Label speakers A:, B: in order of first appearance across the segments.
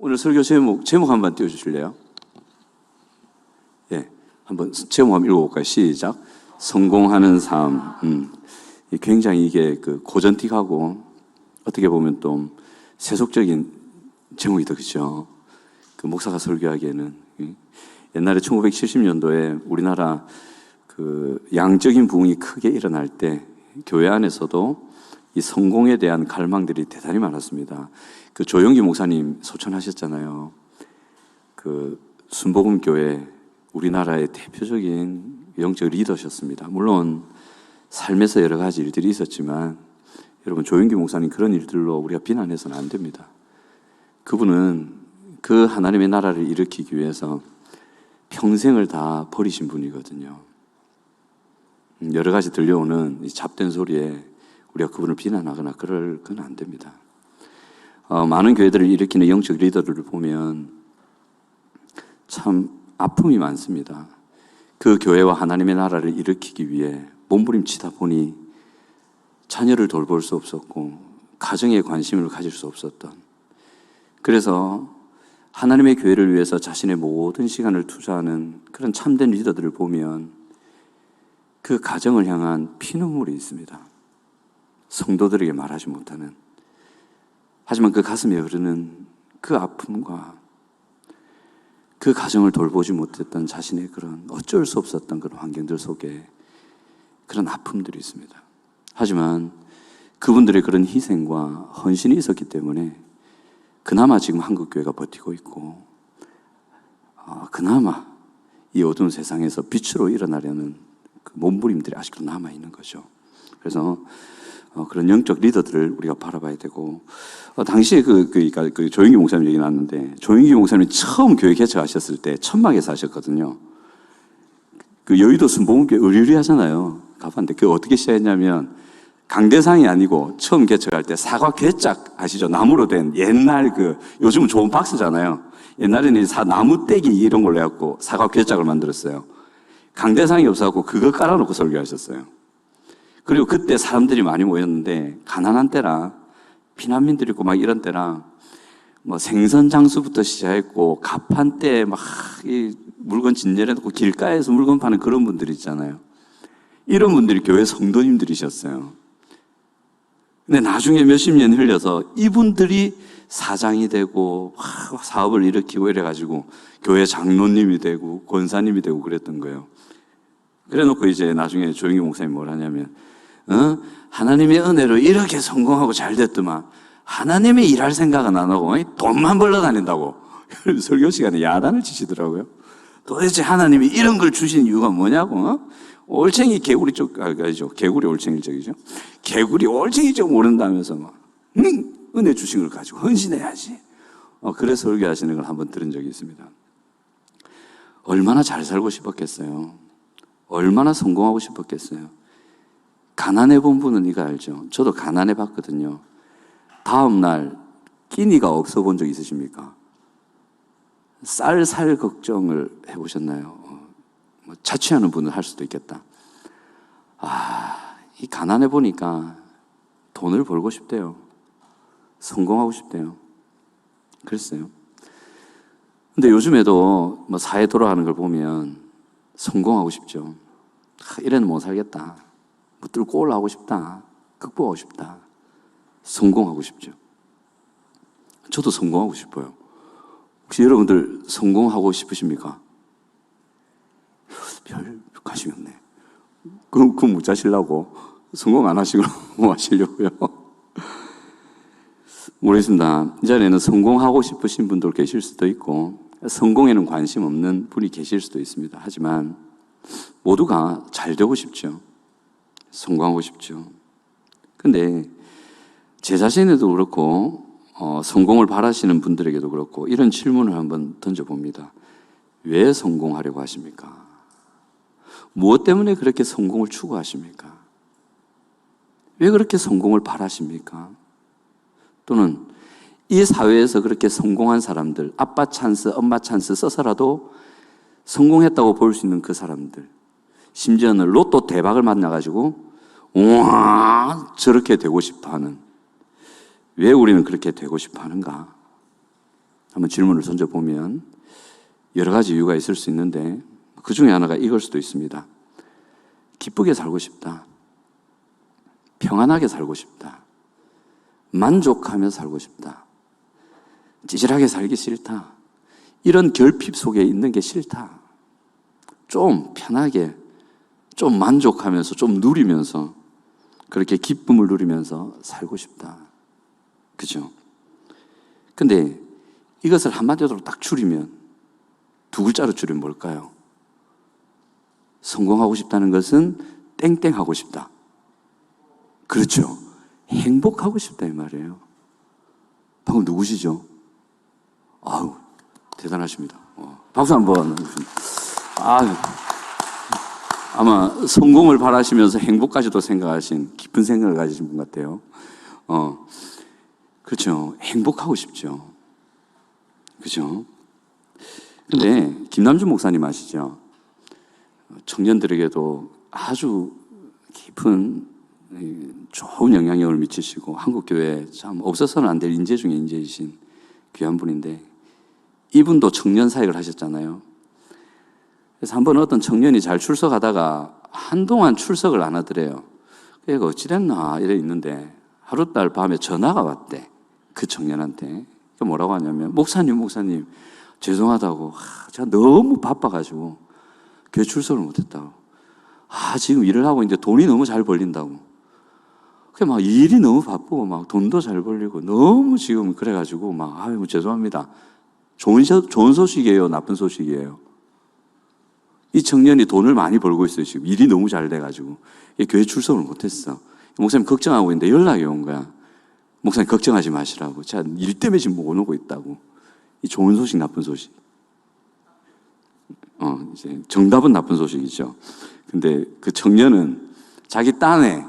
A: 오늘 설교 제목 한번 띄워주실래요? 예, 한번 제목 한번 읽어볼까요? 시작. 성공하는 삶. 굉장히 이게 고전틱하고 어떻게 보면 좀 세속적인 제목이다, 그죠? 목사가 설교하기에는. 옛날에 1970년도에 우리나라 양적인 부흥이 크게 일어날 때 교회 안에서도 이 성공에 대한 갈망들이 대단히 많았습니다. 조영기 목사님 소천하셨잖아요. 순복음교회 우리나라의 대표적인 영적 리더셨습니다. 물론 삶에서 여러 가지 일들이 있었지만 여러분, 조영기 목사님 그런 일들로 우리가 비난해서는 안 됩니다. 그분은 그 하나님의 나라를 일으키기 위해서 평생을 다 버리신 분이거든요. 여러 가지 들려오는 이 잡된 소리에 우리가 그분을 비난하거나 그럴 건 안 됩니다. 많은 교회들을 일으키는 영적 리더들을 보면 참 아픔이 많습니다. 그 교회와 하나님의 나라를 일으키기 위해 몸부림치다 보니 자녀를 돌볼 수 없었고 가정에 관심을 가질 수 없었던, 그래서 하나님의 교회를 위해서 자신의 모든 시간을 투자하는 그런 참된 리더들을 보면 그 가정을 향한 피눈물이 있습니다. 성도들에게 말하지 못하는, 하지만 그 가슴에 흐르는 그 아픔과 그 가정을 돌보지 못했던 자신의 그런 어쩔 수 없었던 그런 환경들 속에 그런 아픔들이 있습니다. 하지만 그분들의 그런 희생과 헌신이 있었기 때문에 그나마 지금 한국교회가 버티고 있고, 그나마 이 어두운 세상에서 빛으로 일어나려는 그 몸부림들이 아직도 남아있는 거죠. 그래서 그런 영적 리더들을 우리가 바라봐야 되고, 당시에 조영기 목사님 얘기 나왔는데, 조영기 목사님이 처음 교회 개척하셨을 때 천막에서 하셨거든요. 여의도 순복음교회 의리의리 하잖아요. 가봤는데 그게 어떻게 시작했냐면, 강대상이 아니고 처음 개척할 때 사과 괴짝 아시죠? 나무로 된 옛날 요즘은 좋은 박스잖아요. 옛날에는 나무 떼기 이런 걸로 해갖고 사과 괴짝을 만들었어요. 강대상이 없어갖고 그거 깔아놓고 설교하셨어요. 그리고 그때 사람들이 많이 모였는데, 가난한 때라 피난민들이 있고 막 이런 때라 생선 장수부터 시작했고, 갑판 때 이 물건 진열해놓고 길가에서 물건 파는 그런 분들이 있잖아요. 이런 분들이 교회 성도님들이셨어요. 근데 나중에 몇십 년 흘려서 이분들이 사장이 되고 사업을 일으키고 이래가지고 교회 장로님이 되고 권사님이 되고 그랬던 거예요. 그래놓고 이제 나중에 조영기 목사님이 뭘 하냐면, 하나님의 은혜로 이렇게 성공하고 잘 됐더만 하나님이 일할 생각은 안 하고 돈만 벌러 다닌다고 설교 시간에 야단을 치시더라고요. 도대체 하나님이 이런 걸 주신 이유가 뭐냐고. 올챙이 개구리 쪽, 아니죠. 개구리 올챙이 쪽이죠. 개구리 올챙이 쪽 모른다면서 은혜 주신 걸 가지고 헌신해야지. 그래서 설교하시는 걸 한번 들은 적이 있습니다. 얼마나 잘 살고 싶었겠어요. 얼마나 성공하고 싶었겠어요. 가난해 본 분은 이거 알죠? 저도 가난해 봤거든요. 다음날 끼니가 없어 본 적 있으십니까? 쌀 살 걱정을 해보셨나요? 자취하는 분은 할 수도 있겠다. 이 가난해 보니까 돈을 벌고 싶대요. 성공하고 싶대요. 그랬어요. 근데 요즘에도 사회 돌아가는 걸 보면 성공하고 싶죠. 이래는 못 살겠다. 뚫고 올라가고 싶다. 극복하고 싶다. 성공하고 싶죠. 저도 성공하고 싶어요. 혹시 여러분들 성공하고 싶으십니까? 별 관심이 없네. 그럼 못 자시려고? 성공 안 하시고 뭐 하시려고요? 모르겠습니다. 이 자리에는 성공하고 싶으신 분들 계실 수도 있고, 성공에는 관심 없는 분이 계실 수도 있습니다. 하지만 모두가 잘 되고 싶죠. 성공하고 싶죠. 근데 제 자신에도 그렇고 성공을 바라시는 분들에게도 그렇고 이런 질문을 한번 던져봅니다. 왜 성공하려고 하십니까? 무엇 때문에 그렇게 성공을 추구하십니까? 왜 그렇게 성공을 바라십니까? 또는 이 사회에서 그렇게 성공한 사람들, 아빠 찬스, 엄마 찬스 써서라도 성공했다고 볼 수 있는 그 사람들, 심지어는 로또 대박을 만나가지고 우와 저렇게 되고 싶어하는, 왜 우리는 그렇게 되고 싶어 하는가? 한번 질문을 던져보면 여러 가지 이유가 있을 수 있는데 그 중에 하나가 이걸 수도 있습니다. 기쁘게 살고 싶다. 평안하게 살고 싶다. 만족하며 살고 싶다. 찌질하게 살기 싫다. 이런 결핍 속에 있는 게 싫다. 좀 편하게, 좀 만족하면서, 좀 누리면서, 그렇게 기쁨을 누리면서 살고 싶다. 그죠? 근데 이것을 한마디로 딱 줄이면, 두 글자로 줄이면 뭘까요? 성공하고 싶다는 것은 땡땡하고 싶다. 그렇죠. 행복하고 싶다 이 말이에요. 방금 누구시죠? 아우, 대단하십니다. 박수 한번. 아마 성공을 바라시면서 행복까지도 생각하신 깊은 생각을 가지신 분 같아요. 그렇죠. 행복하고 싶죠. 그렇죠. 근데 김남준 목사님 아시죠? 청년들에게도 아주 깊은 좋은 영향력을 미치시고 한국교회에 참 없어서는 안 될 인재 중에 인재이신 귀한 분인데 이분도 청년 사역을 하셨잖아요. 그래서 한 번 어떤 청년이 잘 출석하다가 한동안 출석을 안 하더래요. 그래서 어찌됐나 이래 있는데 하루날 밤에 전화가 왔대. 그 청년한테. 뭐라고 하냐면 목사님 죄송하다고 제가 너무 바빠가지고 교회 출석을 못했다고. 지금 일을 하고 있는데 돈이 너무 잘 벌린다고. 막 일이 너무 바쁘고 막 돈도 잘 벌리고 너무 지금 그래가지고 막 죄송합니다. 좋은 소식이에요? 나쁜 소식이에요? 이 청년이 돈을 많이 벌고 있어요. 지금 일이 너무 잘 돼가지고 교회 출석을 못했어. 목사님 걱정하고 있는데 연락이 온 거야. 목사님 걱정하지 마시라고. 제가 일 때문에 지금 못 오고 있다고. 이 좋은 소식, 나쁜 소식. 이제 정답은 나쁜 소식이죠. 근데 그 청년은 자기 딴에,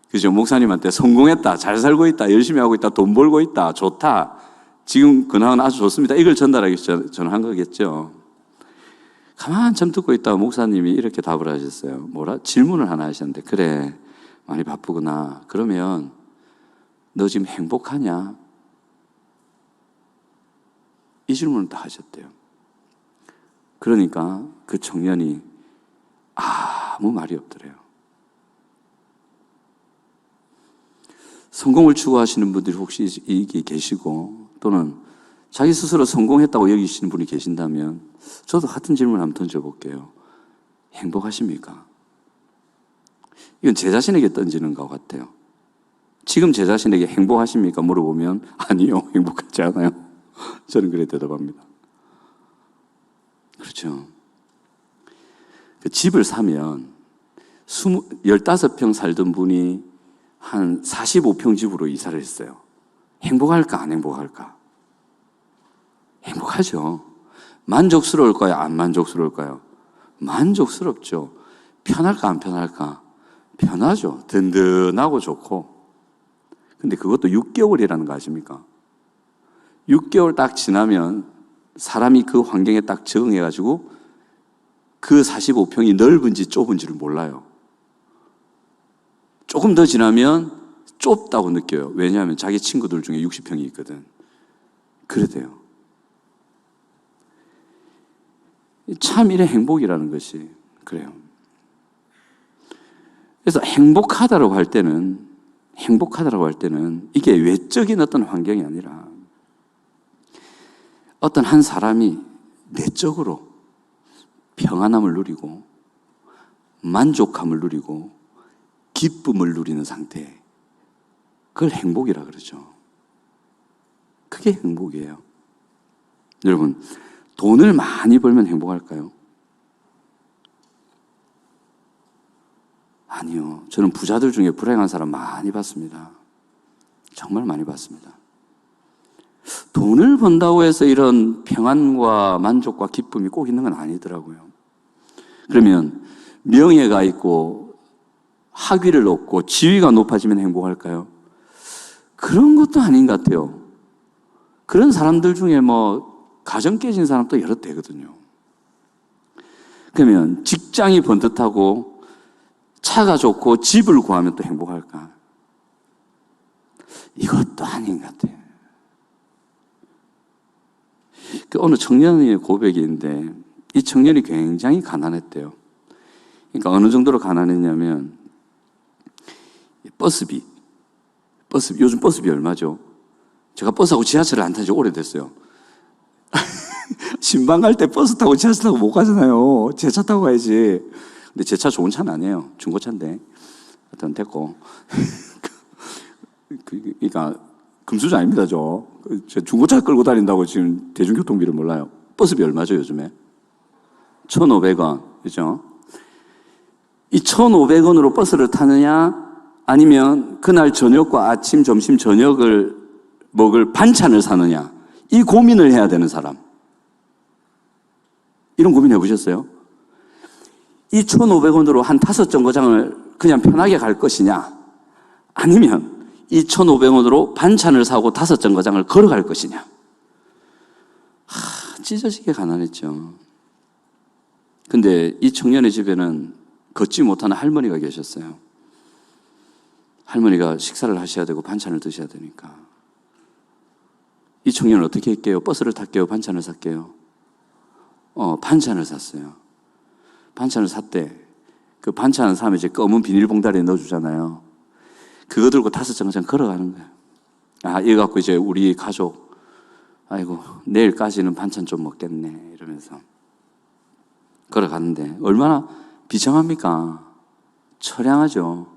A: 그죠? 목사님한테 성공했다, 잘 살고 있다, 열심히 하고 있다, 돈 벌고 있다, 좋다. 지금 근황은 아주 좋습니다. 이걸 전달하기 위해서 저는 한 거겠죠. 가만 한참 듣고 있다가 목사님이 이렇게 답을 하셨어요. 질문을 하나 하셨는데, 그래, 많이 바쁘구나. 그러면 너 지금 행복하냐? 이 질문을 다 하셨대요. 그러니까 그 청년이 아무 말이 없더래요. 성공을 추구하시는 분들이 혹시 여기 계시고 또는 자기 스스로 성공했다고 여기시는 분이 계신다면 저도 같은 질문 한번 던져볼게요. 행복하십니까? 이건 제 자신에게 던지는 것 같아요. 지금 제 자신에게 행복하십니까? 물어보면 아니요, 행복하지 않아요. 저는 그래 대답합니다. 그렇죠. 그 집을 사면 15평 살던 분이 한 45평 집으로 이사를 했어요. 행복할까, 안 행복할까? 행복하죠. 만족스러울까요, 안 만족스러울까요? 만족스럽죠. 편할까, 안 편할까? 편하죠. 든든하고 좋고. 근데 그것도 6개월이라는 거 아십니까? 6개월 딱 지나면 사람이 그 환경에 딱 적응해가지고 그 45평이 넓은지 좁은지를 몰라요. 조금 더 지나면 좁다고 느껴요. 왜냐하면 자기 친구들 중에 60평이 있거든. 그래도요. 참 이래 행복이라는 것이 그래요. 그래서 행복하다라고 할 때는 이게 외적인 어떤 환경이 아니라 어떤 한 사람이 내적으로 평안함을 누리고 만족함을 누리고 기쁨을 누리는 상태, 그걸 행복이라 그러죠. 그게 행복이에요. 여러분, 돈을 많이 벌면 행복할까요? 아니요. 저는 부자들 중에 불행한 사람 많이 봤습니다. 정말 많이 봤습니다. 돈을 번다고 해서 이런 평안과 만족과 기쁨이 꼭 있는 건 아니더라고요. 그러면 명예가 있고 학위를 얻고 지위가 높아지면 행복할까요? 그런 것도 아닌 것 같아요. 그런 사람들 중에 가정 깨진 사람도 여러 되거든요. 그러면 직장이 번듯하고 차가 좋고 집을 구하면 또 행복할까? 이것도 아닌 것 같아요. 그 어느 청년의 고백인데 이 청년이 굉장히 가난했대요. 그러니까 어느 정도로 가난했냐면 버스비 요즘 버스비 얼마죠? 제가 버스하고 지하철을 안 탄 지 오래됐어요. 신방 갈 때 버스 타고 지하철 타고 못 가잖아요. 제 차 타고 가야지. 근데 제 차 좋은 차는 아니에요. 중고차인데. 하여튼 됐고. 그러니까 금수저 아닙니다, 저. 중고차 끌고 다닌다고 지금 대중교통비를 몰라요. 버스비 얼마죠, 요즘에? 1,500원. 그죠? 이 1,500원으로 버스를 타느냐, 아니면 그날 저녁과 아침, 점심, 저녁을 먹을 반찬을 사느냐, 이 고민을 해야 되는 사람. 이런 고민 해보셨어요? 이 1,500원으로 한 5정거장을 그냥 편하게 갈 것이냐, 아니면 이 1,500원으로 반찬을 사고 5정거장을 걸어갈 것이냐. 찢어지게 가난했죠. 근데 이 청년의 집에는 걷지 못하는 할머니가 계셨어요. 할머니가 식사를 하셔야 되고 반찬을 드셔야 되니까. 이 청년은 어떻게 할게요? 버스를 탈게요? 반찬을 살게요? 반찬을 샀어요. 반찬을 샀대. 그 반찬을 사면 이제 검은 비닐봉다리에 넣어주잖아요. 그거 들고 5정거장 걸어가는 거예요. 이거 갖고 이제 우리 가족, 아이고, 내일까지는 반찬 좀 먹겠네. 이러면서 걸어갔는데, 얼마나 비참합니까? 처량하죠.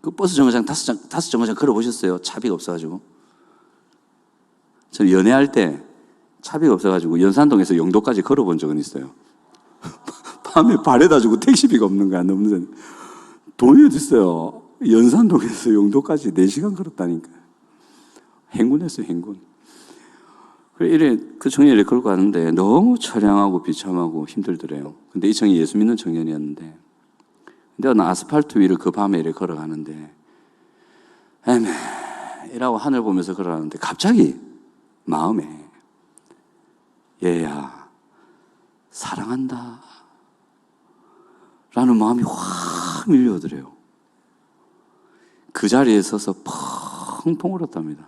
A: 그 버스 정거장 5정거장 걸어보셨어요? 차비가 없어가지고. 저는 연애할 때 차비가 없어가지고 연산동에서 영도까지 걸어본 적은 있어요. 밤에 발에다 주고 택시비가 없는 거야. 너무 돈이 어딨어요. 연산동에서 영도까지 4시간 걸었다니까. 행군했어요, 행군. 그 청년이 걸고 가는데 너무 처량하고 비참하고 힘들더래요. 근데 이 청년이 예수 믿는 청년이었는데, 근데 어느 아스팔트 위를 그 밤에 이렇게 걸어가는데, 이라고 하늘 보면서 걸어가는데, 갑자기 마음에, 얘야, 사랑한다. 라는 마음이 확 밀려오더래요. 그 자리에 서서 펑펑 울었답니다.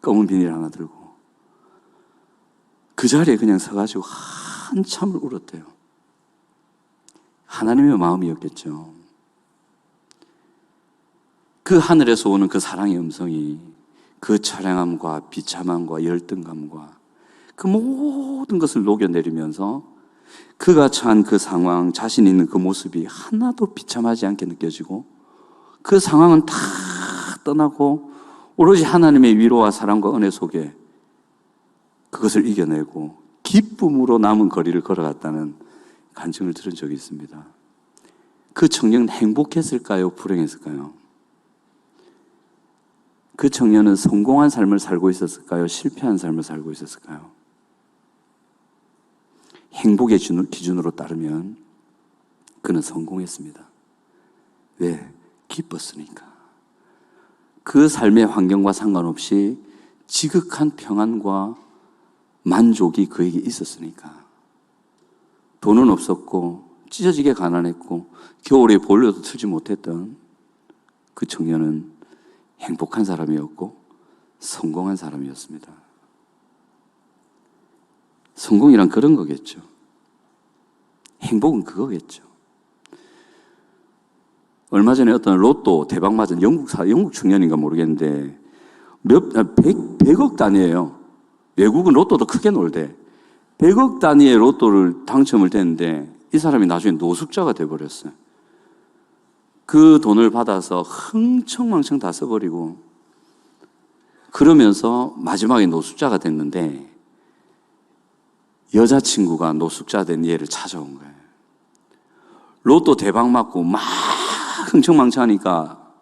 A: 검은 비닐 하나 들고. 그 자리에 그냥 서가지고 한참을 울었대요. 하나님의 마음이었겠죠. 그 하늘에서 오는 그 사랑의 음성이 그 처량함과 비참함과 열등감과 그 모든 것을 녹여내리면서 그가 처한 그 상황, 자신 있는 그 모습이 하나도 비참하지 않게 느껴지고, 그 상황은 다 떠나고 오로지 하나님의 위로와 사랑과 은혜 속에 그것을 이겨내고 기쁨으로 남은 거리를 걸어갔다는 간증을 들은 적이 있습니다. 그 청년은 행복했을까요? 불행했을까요? 그 청년은 성공한 삶을 살고 있었을까요? 실패한 삶을 살고 있었을까요? 행복의 기준으로 따르면 그는 성공했습니다. 왜? 기뻤으니까. 그 삶의 환경과 상관없이 지극한 평안과 만족이 그에게 있었으니까. 돈은 없었고 찢어지게 가난했고 겨울에 보일러도 틀지 못했던 그 청년은 행복한 사람이었고 성공한 사람이었습니다. 성공이란 그런 거겠죠. 행복은 그거겠죠. 얼마 전에 어떤 로또 대박 맞은 영국 청년인가 모르겠는데 100억 단위예요. 외국은 로또도 크게 놀대. 100억 단위의 로또를 당첨을 됐는데 이 사람이 나중에 노숙자가 돼버렸어요. 그 돈을 받아서 흥청망청 다 써버리고 그러면서 마지막에 노숙자가 됐는데 여자친구가 노숙자 된 얘를 찾아온 거예요. 로또 대박 맞고 막 흥청망청하니까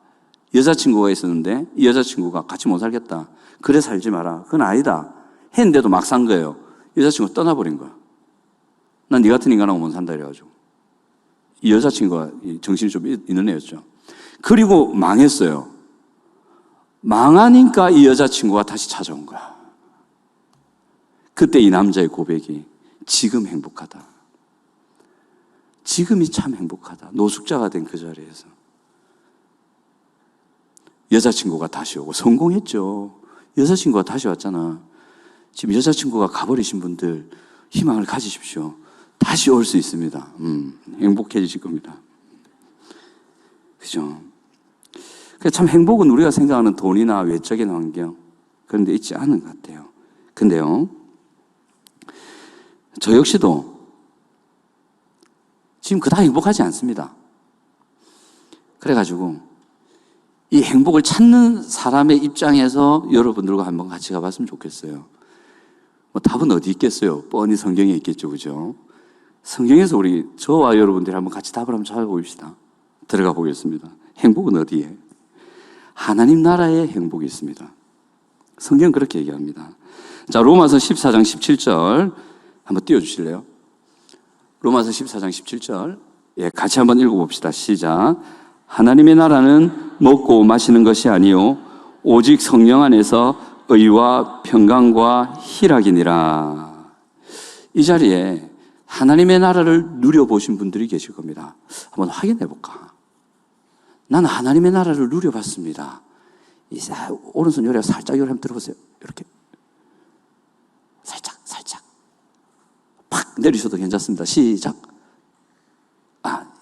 A: 여자친구가 있었는데 이 여자친구가 같이 못 살겠다. 그래 살지 마라. 그건 아니다. 했는데도 막 산 거예요. 여자친구가 떠나버린 거야. 난 네 같은 인간하고 못 산다 이래가지고. 이 여자친구가 정신이 좀 있는 애였죠. 그리고 망했어요. 망하니까 이 여자친구가 다시 찾아온 거야. 그때 이 남자의 고백이 지금 행복하다. 지금이 참 행복하다. 노숙자가 된 그 자리에서. 여자친구가 다시 오고 성공했죠. 여자친구가 다시 왔잖아. 지금 여자친구가 가버리신 분들 희망을 가지십시오. 다시 올 수 있습니다. 행복해지실 겁니다. 그죠? 참 행복은 우리가 생각하는 돈이나 외적인 환경 그런 데 있지 않은 것 같아요. 근데요, 저 역시도 지금 그닥 행복하지 않습니다. 그래가지고 이 행복을 찾는 사람의 입장에서 여러분들과 한번 같이 가봤으면 좋겠어요. 뭐 답은 어디 있겠어요? 뻔히 성경에 있겠죠, 그죠? 성경에서 저와 여러분들이 한번 같이 답을 한번 찾아봅시다. 들어가 보겠습니다. 행복은 어디에? 하나님 나라에 행복이 있습니다. 성경은 그렇게 얘기합니다. 자, 로마서 14장 17절 한번 띄워주실래요? 로마서 14장 17절. 예, 같이 한번 읽어봅시다. 시작. 하나님의 나라는 먹고 마시는 것이 아니요 오직 성령 안에서 의와 평강과 희락이니라. 이 자리에 하나님의 나라를 누려보신 분들이 계실 겁니다. 한번 확인해 볼까? 나는 하나님의 나라를 누려봤습니다. 오른손 요래 살짝 요래 한번 들어보세요. 이렇게 살짝 팍 내리셔도 괜찮습니다. 시작.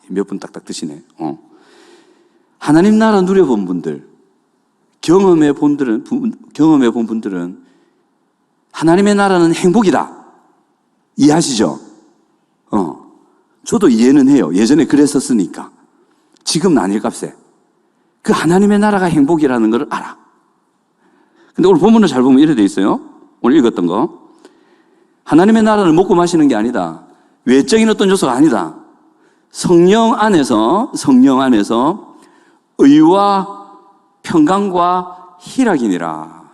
A: 몇 분 딱딱 드시네. 하나님 나라 누려본 분들, 경험해 본 분들은 하나님의 나라는 행복이다. 이해하시죠? 저도 이해는 해요. 예전에 그랬었으니까. 지금은 아닐값에. 그 하나님의 나라가 행복이라는 걸 알아. 근데 오늘 본문을 잘 보면 이래 돼 있어요. 오늘 읽었던 거. 하나님의 나라를 먹고 마시는 게 아니다. 외적인 어떤 요소가 아니다. 성령 안에서 의와 평강과 희락이니라.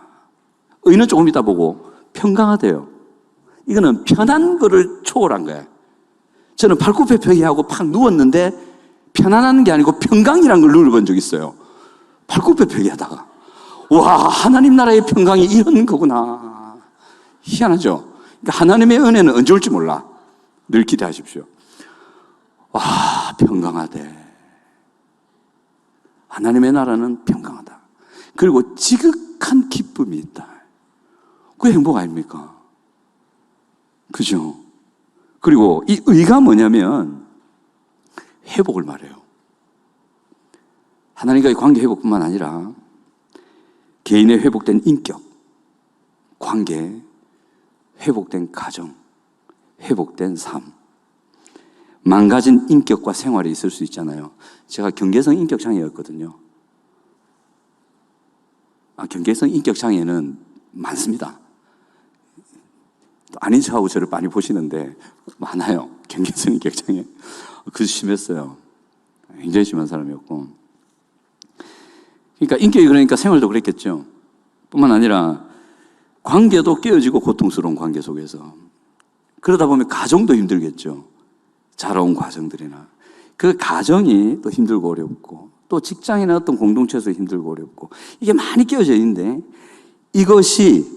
A: 의는 조금 이따 보고 평강하대요. 이거는 편한 거를 초월한 거예요. 저는 팔굽혀펴기하고 팍 누웠는데 편안한 게 아니고 평강이라는 걸 누려본 적 있어요. 팔굽혀펴기 하다가 와, 하나님 나라의 평강이 이런 거구나. 희한하죠? 그러니까 하나님의 은혜는 언제 올지 몰라. 늘 기대하십시오. 와, 평강하대. 하나님의 나라는 평강하다. 그리고 지극한 기쁨이 있다. 그게 행복 아닙니까? 그죠? 그리고 이 의가 뭐냐면 회복을 말해요. 하나님과의 관계 회복뿐만 아니라 개인의 회복된 인격, 관계, 회복된 가정, 회복된 삶, 망가진 인격과 생활이 있을 수 있잖아요. 제가 경계성 인격 장애였거든요. 경계성 인격 장애는 많습니다. 아닌 척하고 저를 많이 보시는데 많아요. 경계성 인격 장애. 그 심했어요. 굉장히 심한 사람이었고. 그러니까 인격이 그러니까 생활도 그랬겠죠. 뿐만 아니라 관계도 깨어지고 고통스러운 관계 속에서. 그러다 보면 가정도 힘들겠죠. 자라온 과정들이나. 그 가정이 또 힘들고 어렵고 또 직장이나 어떤 공동체에서 힘들고 어렵고 이게 많이 끼어져 있는데 이것이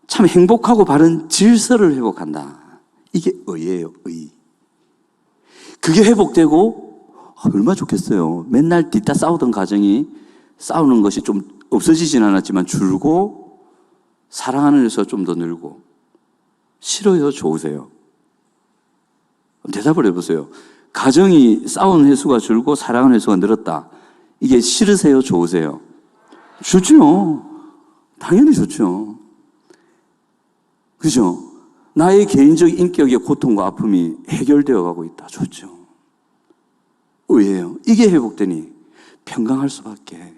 A: 참 행복하고 바른 질서를 회복한다. 이게 의예요, 의. 그게 회복되고 얼마나 좋겠어요. 맨날 뒤따 싸우던 가정이 싸우는 것이 좀 없어지진 않았지만 줄고 사랑하는 데서 좀 더 늘고 싫어요, 좋으세요? 대답을 해보세요. 가정이 싸우는 횟수가 줄고 사랑하는 횟수가 늘었다. 이게 싫으세요, 좋으세요? 좋죠. 당연히 좋죠. 그죠? 나의 개인적 인격의 고통과 아픔이 해결되어 가고 있다. 좋죠. 의예요. 이게 회복되니 평강할 수밖에,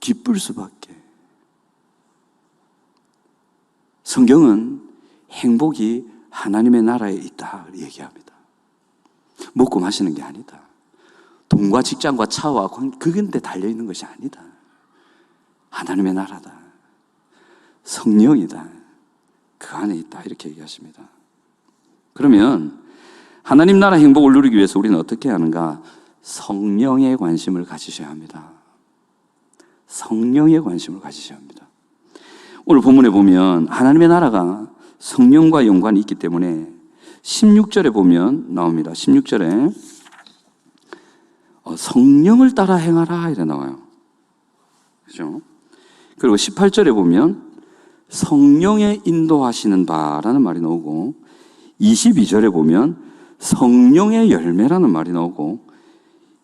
A: 기쁠 수밖에. 성경은 행복이 하나님의 나라에 있다 얘기합니다. 먹고 마시는 게 아니다. 돈과 직장과 차와 그건데 달려있는 것이 아니다. 하나님의 나라다. 성령이다. 그 안에 있다. 이렇게 얘기하십니다. 그러면 하나님 나라 행복을 누리기 위해서 우리는 어떻게 하는가? 성령에 관심을 가지셔야 합니다. 성령에 관심을 가지셔야 합니다. 오늘 본문에 보면 하나님의 나라가 성령과 연관이 있기 때문에 16절에 보면 나옵니다. 16절에 성령을 따라 행하라 이래 나와요. 그죠? 그리고 18절에 보면 성령의 인도하시는 바라는 말이 나오고 22절에 보면 성령의 열매라는 말이 나오고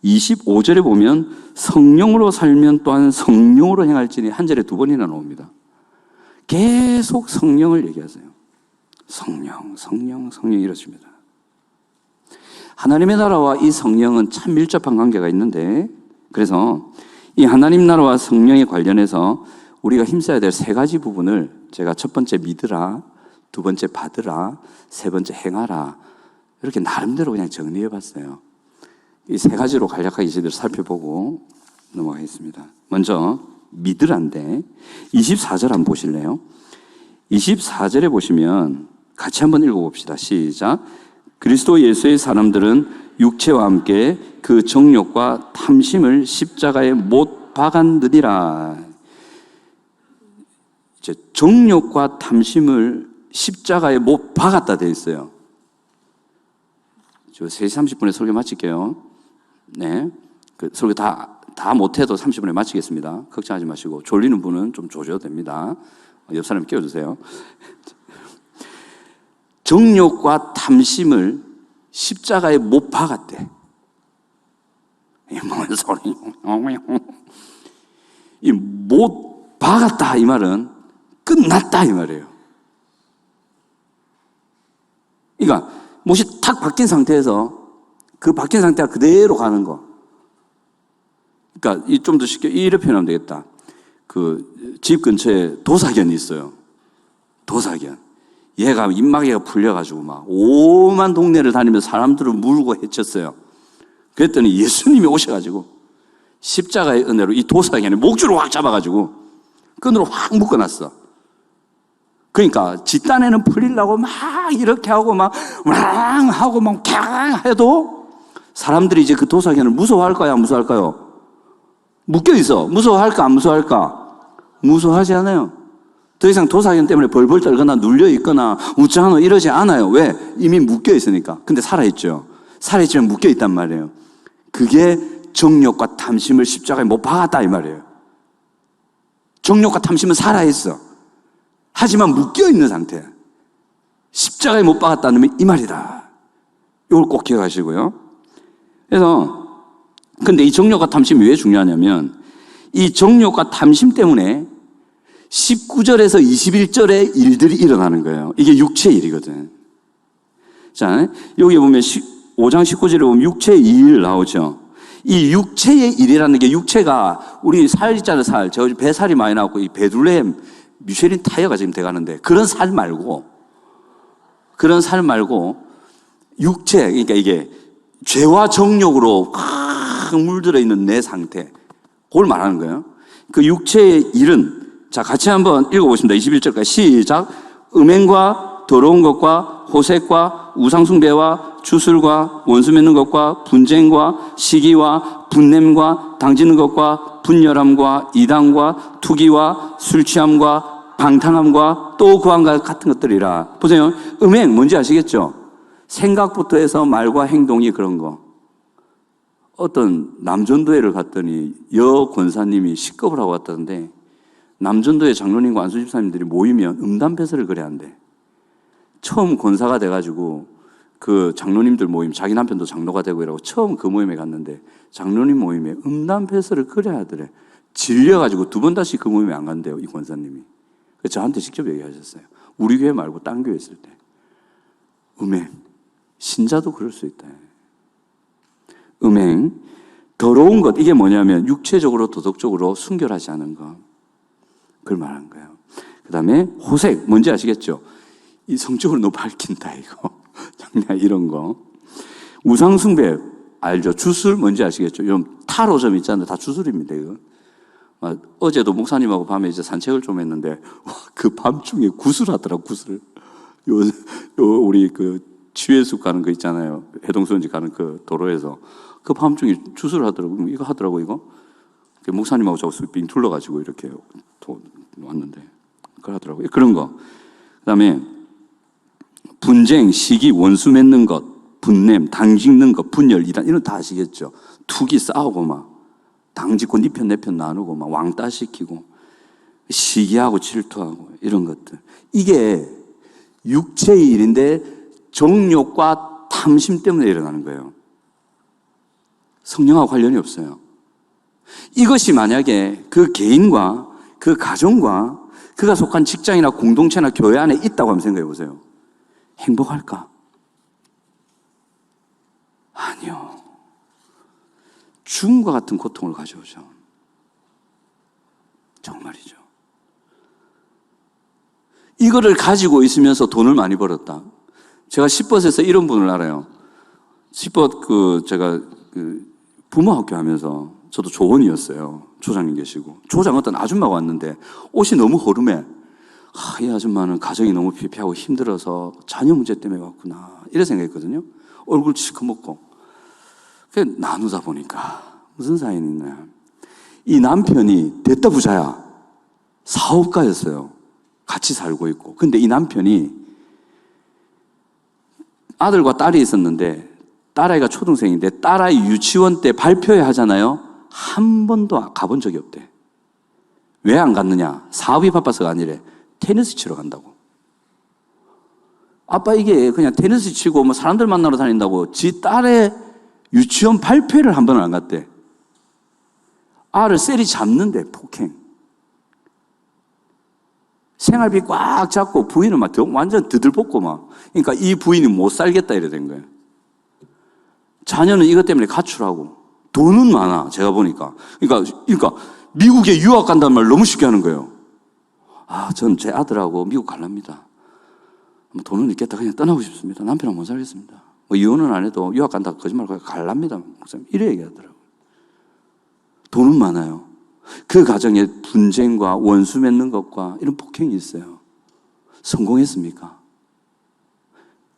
A: 25절에 보면 성령으로 살면 또한 성령으로 행할지니 한 절에 두 번이나 나옵니다. 계속 성령을 얘기하세요. 성령, 성령, 성령 이러십니다. 하나님의 나라와 이 성령은 참 밀접한 관계가 있는데 그래서 이 하나님 나라와 성령에 관련해서 우리가 힘써야 될 세 가지 부분을 제가 첫 번째 믿으라, 두 번째 받으라, 세 번째 행하라 이렇게 나름대로 그냥 정리해 봤어요. 이 세 가지로 간략하게 이제들 살펴보고 넘어가겠습니다. 먼저 믿으란데 24절 한번 보실래요? 24절에 보시면 같이 한번 읽어봅시다. 시작. 그리스도 예수의 사람들은 육체와 함께 그 정욕과 탐심을 십자가에 못 박았느니라. 이제 정욕과 탐심을 십자가에 못 박았다 되어 있어요. 저 3시 30분에 설교 마칠게요. 네. 그 설교 다 못해도 30분에 마치겠습니다. 걱정하지 마시고 졸리는 분은 좀 조져도 됩니다. 옆 사람 깨워주세요. 정욕과 탐심을 십자가에 못 박았대. 뭔 소리? 이 못 박았다 이 말은 끝났다 이 말이에요. 그러니까 못이 탁 박힌 상태에서 그 박힌 상태가 그대로 가는 거. 그러니까 좀 더 쉽게 이렇게 표현하면 되겠다. 그 집 근처에 도사견이 있어요. 도사견. 얘가 입마개가 풀려가지고 막 오만 동네를 다니면서 사람들을 물고 헤쳤어요. 그랬더니 예수님이 오셔가지고 십자가의 은혜로 이 도사견의 목줄을 확 잡아가지고 끈으로 확 묶어놨어. 그러니까 뒷단에는 풀리려고 막 이렇게 하고 막 왕 하고 막 캬 해도 사람들이 이제 그 도사견을 무서워할까요? 안 무서워할까요? 묶여있어. 무서워할까? 안 무서워할까? 무서워하지 않아요. 더 이상 도사견 때문에 벌벌 떨거나 눌려있거나 웃자하노 이러지 않아요. 왜? 이미 묶여있으니까. 근데 살아있죠. 살아있지만 묶여있단 말이에요. 그게 정욕과 탐심을 십자가에 못 박았다 이 말이에요. 정욕과 탐심은 살아있어. 하지만 묶여있는 상태. 십자가에 못 박았다는 이 말이다. 이걸 꼭 기억하시고요. 그래서 근데 이 정욕과 탐심이 왜 중요하냐면 이 정욕과 탐심 때문에 19절에서 21절에 일들이 일어나는 거예요. 이게 육체의 일이거든. 자, 여기 보면 5장 19절에 보면 육체의 일 나오죠. 이 육체의 일이라는 게 육체가 우리 살 있잖아요, 살. 제가 요즘 배살이 많이 나고 이 베들레헴 미쉐린 타이어가 지금 돼가는데 그런 살 말고 육체, 그러니까 이게 죄와 정욕으로 확 물들어 있는 내 상태. 그걸 말하는 거예요. 그 육체의 일은 자, 같이 한번 읽어보십니다. 21절까지 시작. 음행과 더러운 것과 호색과 우상숭배와 주술과 원수 맺는 것과 분쟁과 시기와 분냄과 당지는 것과 분열함과 이단과 투기와 술취함과 방탕함과 또 그와 같은 것들이라. 보세요. 음행 뭔지 아시겠죠? 생각부터 해서 말과 행동이 그런 거. 어떤 남전도회를 갔더니 여 권사님이 식겁을 하고 왔다는데 남전도회 장로님과 안수 집사님들이 모이면 음담패설을 그래야 한대. 처음 권사가 돼가지고 그 장로님들 모임, 자기 남편도 장로가 되고 이러고 처음 그 모임에 갔는데 장로님 모임에 음담패설을 그래야 하더래. 질려가지고 두 번 다시 그 모임에 안 간대요, 이 권사님이. 그래서 저한테 직접 얘기하셨어요. 우리 교회 말고 딴 교회 있을 때. 음행. 신자도 그럴 수 있다. 음행. 더러운 것. 이게 뭐냐면 육체적으로 도덕적으로 순결하지 않은 것. 그걸 말하는 거예요. 그 다음에 호색. 뭔지 아시겠죠? 이 성적으로 너무 밝힌다 이거. 장난 이런 거. 우상숭배. 알죠? 주술 뭔지 아시겠죠? 좀 타로점 있잖아요. 다 주술입니다. 이거. 어제도 목사님하고 밤에 이제 산책을 좀 했는데 그 밤중에 구슬하더라고 구슬. 우리 그 치유해수 가는 거 있잖아요. 해동수원지 가는 그 도로에서 그 밤중에 주술을 하더라고. 이거 하더라고 이거. 목사님하고 저거 빙 둘러가지고 이렇게 왔는데 그걸 하더라고요. 그런 거. 그다음에 분쟁, 시기, 원수 맺는 것, 분냄, 당짓는 것, 분열, 이단 이런 거 다 아시겠죠. 투기 싸우고 막 당짓고 니 편 내 편 나누고 막 왕따 시키고 시기하고 질투하고 이런 것들. 이게 육체의 일인데 정욕과 탐심 때문에 일어나는 거예요. 성령하고 관련이 없어요. 이것이 만약에 그 개인과 그 가정과 그가 속한 직장이나 공동체나 교회 안에 있다고 한번 생각해 보세요. 행복할까? 아니요. 죽음과 같은 고통을 가져오죠. 정말이죠. 이거를 가지고 있으면서 돈을 많이 벌었다. 제가 10벗에서 이런 분을 알아요. 10벗 제가 부모학교 하면서 저도 조원이었어요. 조장님 계시고. 조장 어떤 아줌마가 왔는데 옷이 너무 허름해. 이 아줌마는 가정이 너무 피폐하고 힘들어서 자녀 문제 때문에 왔구나. 이래 생각했거든요. 얼굴 시커멓고. 나누다 보니까 무슨 사연이 있냐. 이 남편이 됐다 부자야. 사업가였어요. 같이 살고 있고. 근데 이 남편이 아들과 딸이 있었는데 딸아이가 초등생인데 딸아이 유치원 때 발표회 하잖아요. 한 번도 가본 적이 없대. 왜 안 갔느냐? 사업이 바빠서가 아니래. 테니스 치러 간다고. 아빠 이게 그냥 테니스 치고 뭐 사람들 만나러 다닌다고 지 딸의 유치원 발표회를 한 번은 안 갔대. 알을 셀이 잡는데 폭행. 생활비 꽉 잡고 부인은 막 완전 드들볶고 막. 그러니까 이 부인이 못 살겠다 이래 된 거예요. 자녀는 이것 때문에 가출하고 돈은 많아 제가 보니까. 그러니까 미국에 유학 간다는 말 너무 쉽게 하는 거예요. 전 제 아들하고 미국 갈랍니다. 돈은 있겠다 그냥 떠나고 싶습니다. 남편하고 못 살겠습니다. 뭐 이혼은 안 해도 유학 간다고 거짓말하고 갈랍니다. 목사님 이래 얘기하더라고요. 돈은 많아요. 그 가정에 분쟁과 원수 맺는 것과 이런 폭행이 있어요. 성공했습니까?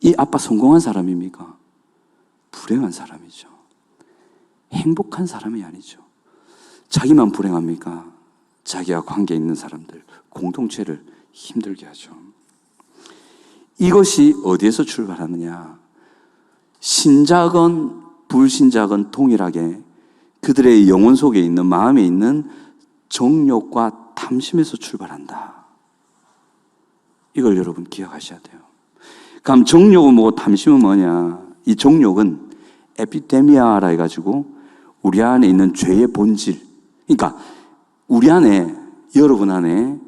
A: 이 아빠 성공한 사람입니까? 불행한 사람이죠. 행복한 사람이 아니죠. 자기만 불행합니까? 자기와 관계 있는 사람들, 공동체를 힘들게 하죠. 이것이 어디에서 출발하느냐? 신자건 불신자건 동일하게 그들의 영혼 속에 있는 마음에 있는 정욕과 탐심에서 출발한다. 이걸 여러분 기억하셔야 돼요. 그럼 정욕은 뭐고 탐심은 뭐냐? 이 정욕은 에피데미아라 해가지고 우리 안에 있는 죄의 본질. 그러니까 우리 안에, 여러분 안에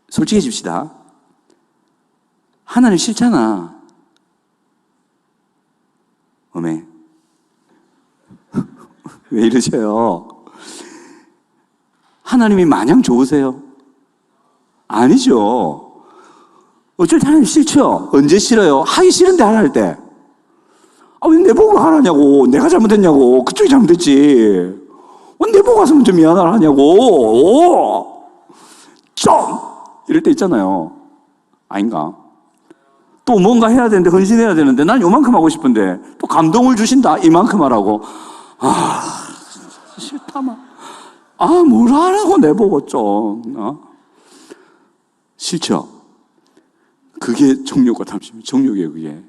A: 솔직해집시다. 하나님 싫잖아. 어메. 왜 이러세요? 하나님이 마냥 좋으세요? 아니죠. 어쩔 때 하나님 싫죠? 언제 싫어요? 하기 싫은데 하라 할 때. 왜 내보고 하라냐고. 내가 잘못했냐고. 그쪽이 잘못했지. 왜 내보고 가서 먼저 미안하라 하냐고. 좀! 이럴 때 있잖아요. 아닌가? 또 뭔가 해야 되는데, 헌신해야 되는데, 난 요만큼 하고 싶은데, 또 감동을 주신다. 이만큼 하라고. 싫다, 막. 뭘 하라고 내보고 좀. 싫죠? 그게 정욕과 탐심이에요. 정욕이에요, 그게.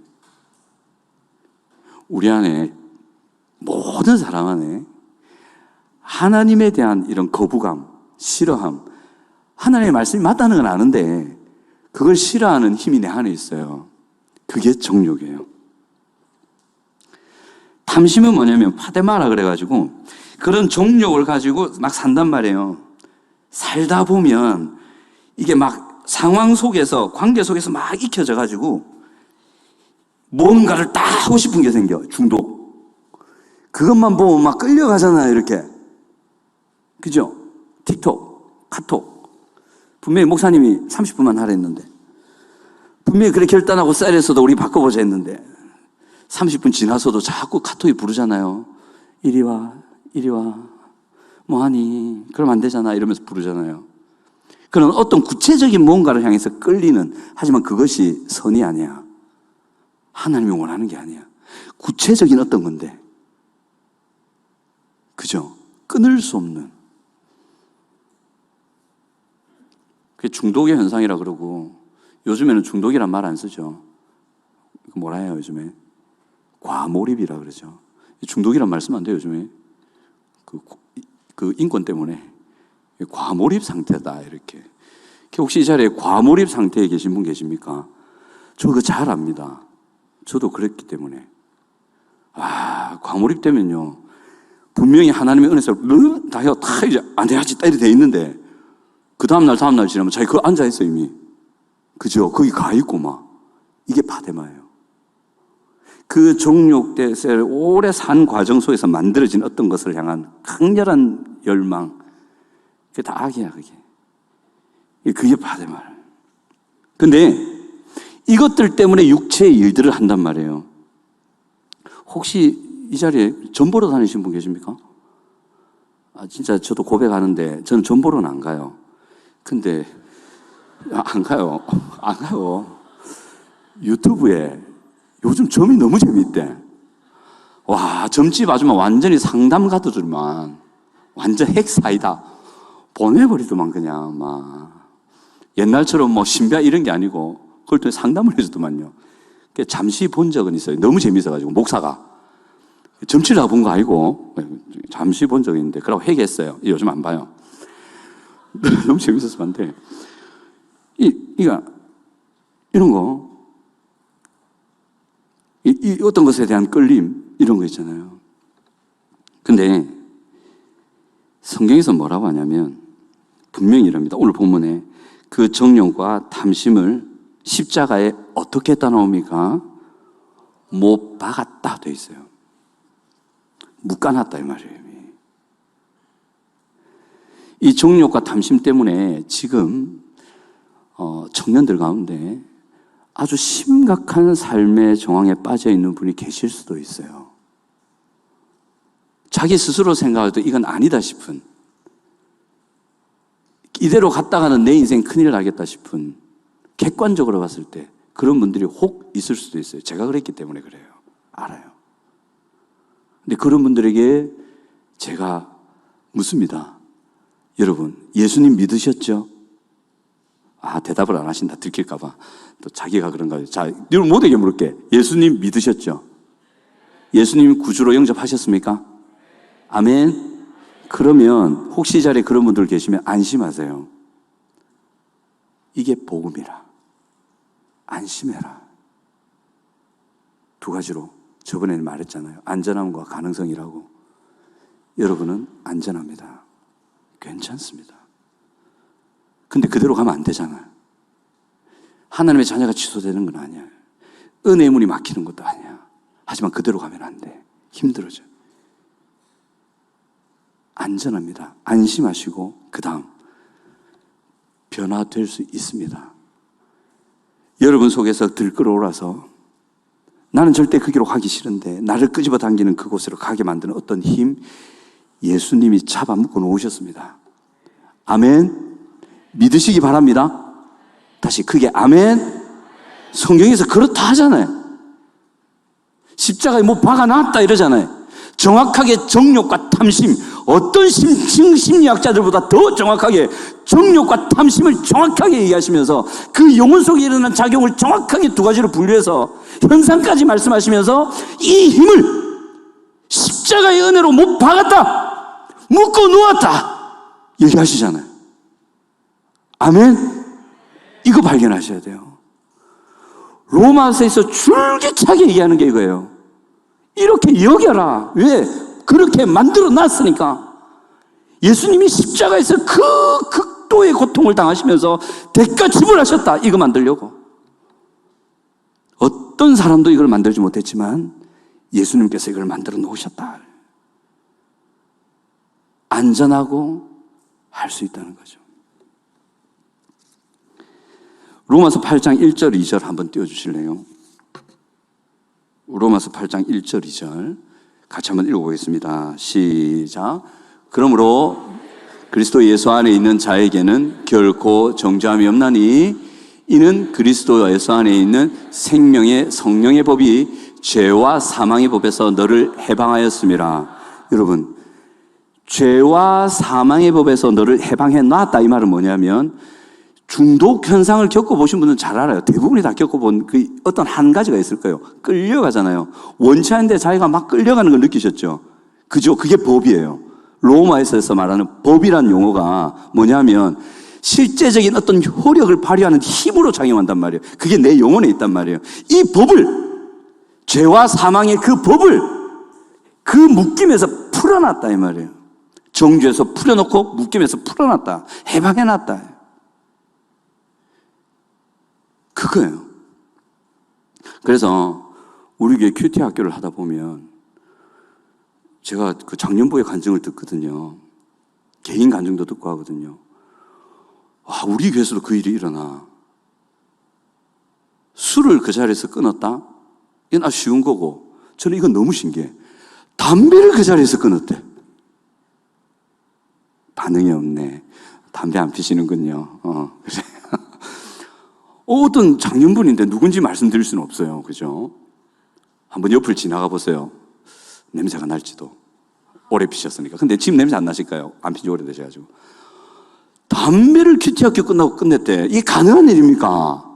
A: 우리 안에, 모든 사람 안에 하나님에 대한 이런 거부감, 싫어함, 하나님의 말씀이 맞다는 건 아는데 그걸 싫어하는 힘이 내 안에 있어요. 그게 정욕이에요. 탐심은 뭐냐면 파데마라 그래가지고 그런 정욕을 가지고 막 산단 말이에요. 살다 보면 이게 막 상황 속에서, 관계 속에서 막 익혀져가지고 뭔가를 다 하고 싶은 게 생겨. 중독. 그것만 보면 막 끌려가잖아요, 이렇게. 그죠? 틱톡, 카톡. 분명히 목사님이 30분만 하라 했는데, 분명히 그렇게 결단하고 쌀에서도 우리 바꿔보자 했는데 30분 지나서도 자꾸 카톡이 부르잖아요. 이리 와, 이리 와. 뭐하니? 그럼 안 되잖아. 이러면서 부르잖아요. 그런 어떤 구체적인 뭔가를 향해서 끌리는, 하지만 그것이 선이 아니야. 하나님이 원하는 게 아니야. 구체적인 어떤 건데. 그죠? 끊을 수 없는. 그게 중독의 현상이라 그러고, 요즘에는 중독이란 말 안 쓰죠. 뭐라 해요, 요즘에? 과몰입이라 그러죠. 중독이란 말 쓰면 안 돼요, 요즘에. 그 인권 때문에. 과몰입 상태다, 이렇게. 혹시 이 자리에 과몰입 상태에 계신 분 계십니까? 저 그거 잘 압니다. 저도 그랬기 때문에. 과몰입 되면요, 분명히 하나님의 은혜에서 다 해요. 다 이제 안 돼야지, 딱 이렇게 돼 있는데, 그 다음날 지나면 자기 그거 앉아있어, 이미. 그죠? 거기 가있고 막. 이게 파데마예요. 그 종욕대에 오래 산 과정 속에서 만들어진 어떤 것을 향한 강렬한 열망. 그게 다 악이야, 그게. 그게 파데마예요. 근데 이것들 때문에 육체의 일들을 한단 말이에요. 혹시 이 자리에 전 보러 다니신 분 계십니까? 진짜 저도 고백하는데 저는 전 보러는 안 가요. 근데 안 가요. 유튜브에 요즘 점이 너무 재밌대. 와, 점집 아줌마 완전히 상담 가드들만 완전 핵사이다 보내버리더만 그냥 막 옛날처럼 뭐 신비야 이런 게 아니고 그걸 또 상담을 해주더만요. 잠시 본 적은 있어요. 너무 재밌어가지고 목사가 점치를 다 본 거 아니고 잠시 본 적이 있는데 그러고 회개했어요. 요즘 안 봐요. 너무 재밌어서 봤는데 이런 거 이 어떤 것에 대한 끌림 이런 거 있잖아요. 근데 성경에서 뭐라고 하냐면 분명히 이럽니다. 오늘 본문에 그 정욕과 탐심을 십자가에 어떻게 했다 나옵니까? 못 박았다 돼 있어요. 묶어놨다 이 말이에요. 이 정욕과 탐심 때문에 지금 청년들 가운데 아주 심각한 삶의 정황에 빠져 있는 분이 계실 수도 있어요. 자기 스스로 생각할 때 이건 아니다 싶은, 이대로 갔다가는 내 인생 큰일 나겠다 싶은, 객관적으로 봤을 때 그런 분들이 혹 있을 수도 있어요. 제가 그랬기 때문에 그래요. 알아요. 근데 그런 분들에게 제가 묻습니다. 여러분, 예수님 믿으셨죠? 대답을 안 하신다. 들킬까봐. 또 자기가 그런가 봐요. 자, 여러분 모두에게 물을게. 예수님 믿으셨죠? 예수님 구주로 영접하셨습니까? 아멘. 그러면 혹시 이 자리에 그런 분들 계시면 안심하세요. 이게 복음이라. 안심해라. 두 가지로 저번에 말했잖아요. 안전함과 가능성이라고. 여러분은 안전합니다. 괜찮습니다. 근데 그대로 가면 안 되잖아요. 하나님의 자녀가 취소되는 건 아니야. 은혜의 문이 막히는 것도 아니야. 하지만 그대로 가면 안 돼. 힘들어져. 안전합니다. 안심하시고 그 다음 변화될 수 있습니다. 여러분 속에서 들끓어올라서 나는 절대 그 길로 가기 싫은데 나를 끄집어 당기는 그곳으로 가게 만드는 어떤 힘, 예수님이 잡아먹고 놓으셨습니다. 아멘. 믿으시기 바랍니다. 다시 크게 아멘. 성경에서 그렇다 하잖아요. 십자가에 못 박아놨다 이러잖아요. 정확하게 정욕과 탐심, 어떤 심리학자들보다 더 정확하게 정욕과 탐심을 정확하게 얘기하시면서 그 영혼 속에 일어난 작용을 정확하게 두 가지로 분류해서 현상까지 말씀하시면서 이 힘을 십자가의 은혜로 못 박았다, 묶어 놓았다 얘기하시잖아요. 아멘. 이거 발견하셔야 돼요. 로마서에서 줄기차게 얘기하는 게 이거예요. 이렇게 여겨라. 왜? 그렇게 만들어 놨으니까. 예수님이 십자가에서 그 극도의 고통을 당하시면서 대가 지불하셨다. 이거 만들려고. 어떤 사람도 이걸 만들지 못했지만 예수님께서 이걸 만들어 놓으셨다. 안전하고 할 수 있다는 거죠. 로마서 8장 1절 2절 한번 띄워주실래요? 로마서 8장 1절 2절 같이 한번 읽어보겠습니다. 시작. 그러므로 그리스도 예수 안에 있는 자에게는 결코 정죄함이 없나니 이는 그리스도 예수 안에 있는 생명의 성령의 법이 죄와 사망의 법에서 너를 해방하였음이라. 여러분, 죄와 사망의 법에서 너를 해방해 놨다 이 말은 뭐냐면 중독 현상을 겪어보신 분들은 잘 알아요. 대부분이 다 겪어본 그 어떤 한 가지가 있을 거예요. 끌려가잖아요. 원치 않은데 자기가 막 끌려가는 걸 느끼셨죠? 그죠? 그게 법이에요. 로마에서 말하는 법이란 용어가 뭐냐면 실제적인 어떤 효력을 발휘하는 힘으로 작용한단 말이에요. 그게 내 영혼에 있단 말이에요. 이 법을, 죄와 사망의 그 법을 그 묶임에서 풀어놨다 이 말이에요. 정죄에서 풀어놓고 묶임에서 풀어놨다. 해방해놨다. 그거예요. 그래서 우리 교회 큐티 학교를 하다 보면 제가 그 장년부의 간증을 듣거든요. 개인 간증도 듣고 하거든요. 와, 우리 교회에서도 그 일이 일어나. 술을 그 자리에서 끊었다? 이건 아주 쉬운 거고, 저는 이건 너무 신기해. 담배를 그 자리에서 끊었대. 반응이 없네. 담배 안 피시는군요. 그래. 어떤 장년분인데 누군지 말씀드릴 수는 없어요. 그죠? 한번 옆을 지나가 보세요. 냄새가 날지도. 오래 피셨으니까. 근데 지금 냄새 안 나실까요? 안 핀 지 오래되셔가지고. 담배를 큐티학교 끝나고 끝냈대. 이게 가능한 일입니까?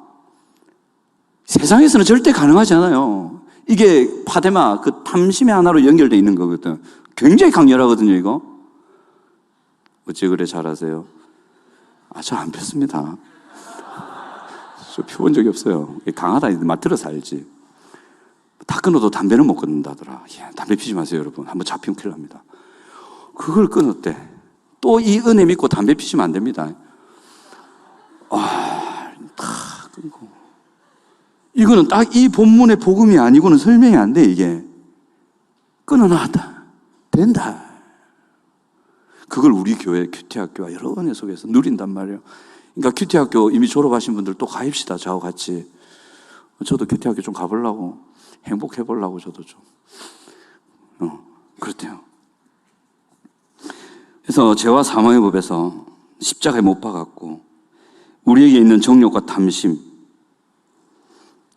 A: 세상에서는 절대 가능하지 않아요. 이게 파데마, 그 탐심의 하나로 연결되어 있는 거거든. 굉장히 강렬하거든요, 이거. 어찌 그래 잘하세요? 저 안 폈습니다. 저 펴본 적이 없어요. 강하다, 들어서 알지. 다 끊어도 담배는 못 끊는다더라. 담배 피지 마세요, 여러분. 한번 잡히면 큰일 납니다. 그걸 끊었대. 또 이 은혜 믿고 담배 피시면 안 됩니다. 다 끊고. 이거는 딱 이 본문의 복음이 아니고는 설명이 안 돼, 이게. 끊어놨다. 된다. 그걸 우리 교회 큐티학교와 여러 은혜 속에서 누린단 말이에요. 그러니까 큐티학교 이미 졸업하신 분들 또 가입시다, 저하고 같이. 저도 큐티학교 좀 가보려고, 행복해보려고 저도 좀. 그렇대요. 그래서 죄와 사망의 법에서 십자가에 못 박았고 우리에게 있는 정욕과 탐심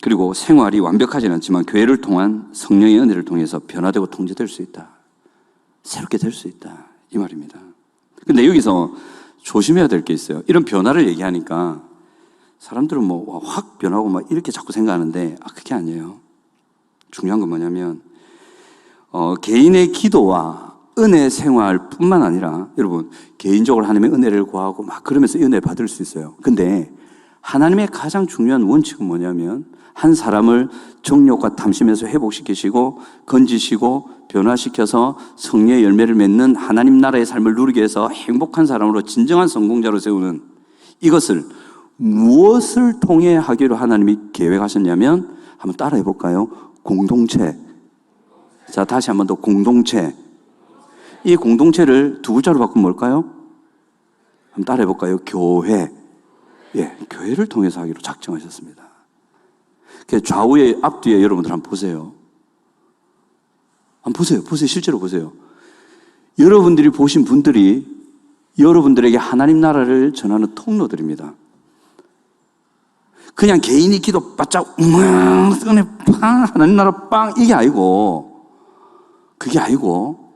A: 그리고 생활이 완벽하지는 않지만 교회를 통한 성령의 은혜를 통해서 변화되고 통제될 수 있다. 새롭게 될 수 있다. 이 말입니다. 근데 여기서 조심해야 될 게 있어요. 이런 변화를 얘기하니까 사람들은 뭐 확 변하고 막 이렇게 자꾸 생각하는데 그게 아니에요. 중요한 건 뭐냐면 개인의 기도와 은혜 생활뿐만 아니라 여러분 개인적으로 하나님의 은혜를 구하고 막 그러면서 은혜 받을 수 있어요. 근데 하나님의 가장 중요한 원칙은 뭐냐면 한 사람을 정욕과 탐심에서 회복시키시고 건지시고 변화시켜서 성령의 열매를 맺는 하나님 나라의 삶을 누리게 해서 행복한 사람으로 진정한 성공자로 세우는 이것을 무엇을 통해 하기로 하나님이 계획하셨냐면 한번 따라해 볼까요? 공동체. 자, 다시 한번 더 공동체. 이 공동체를 두 글자로 바꾸면 뭘까요? 한번 따라해 볼까요? 교회. 예, 교회를 통해서 하기로 작정하셨습니다. 좌우에 앞뒤에 여러분들 한번 보세요. 한번 보세요. 실제로 보세요. 여러분들이 보신 분들이 여러분들에게 하나님 나라를 전하는 통로들입니다. 그냥 개인이 기도 바짝 은혜 빵 하나님 나라 빵 이게 아니고 그게 아니고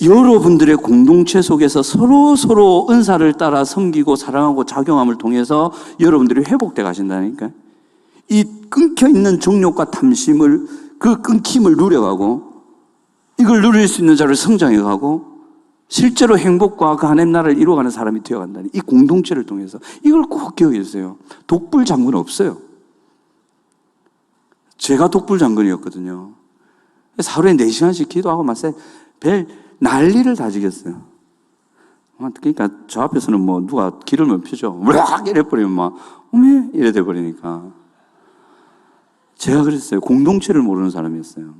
A: 여러분들의 공동체 속에서 서로 은사를 따라 섬기고 사랑하고 작용함을 통해서 여러분들이 회복돼 가신다니까. 이 끊겨있는 정욕과 탐심을 그 끊김을 누려가고 이걸 누릴 수 있는 자를 성장해가고 실제로 행복과 그 하나님 나라를 이루어가는 사람이 되어간다니 이 공동체를 통해서 이걸 꼭 기억해 주세요. 독불 장군은 없어요. 제가 독불 장군이었거든요. 하루에 4시간씩 기도하고 마세 별 난리를 다 지겠어요. 그러니까 저 앞에서는 뭐 누가 기름을 펴죠. 으악 이래버리면 막 어메 이래 돼버리니까 제가 그랬어요. 공동체를 모르는 사람이었어요.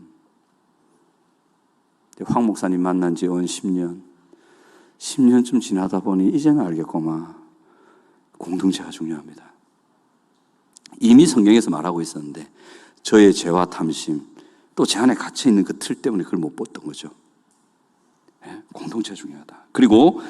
A: 황 목사님 만난 지 온 10년쯤 지나다 보니 이제는 알겠구만. 공동체가 중요합니다. 이미 성경에서 말하고 있었는데 저의 죄와 탐심 또 제 안에 갇혀있는 그 틀 때문에 그걸 못 봤던 거죠. 공동체가 중요하다. 그리고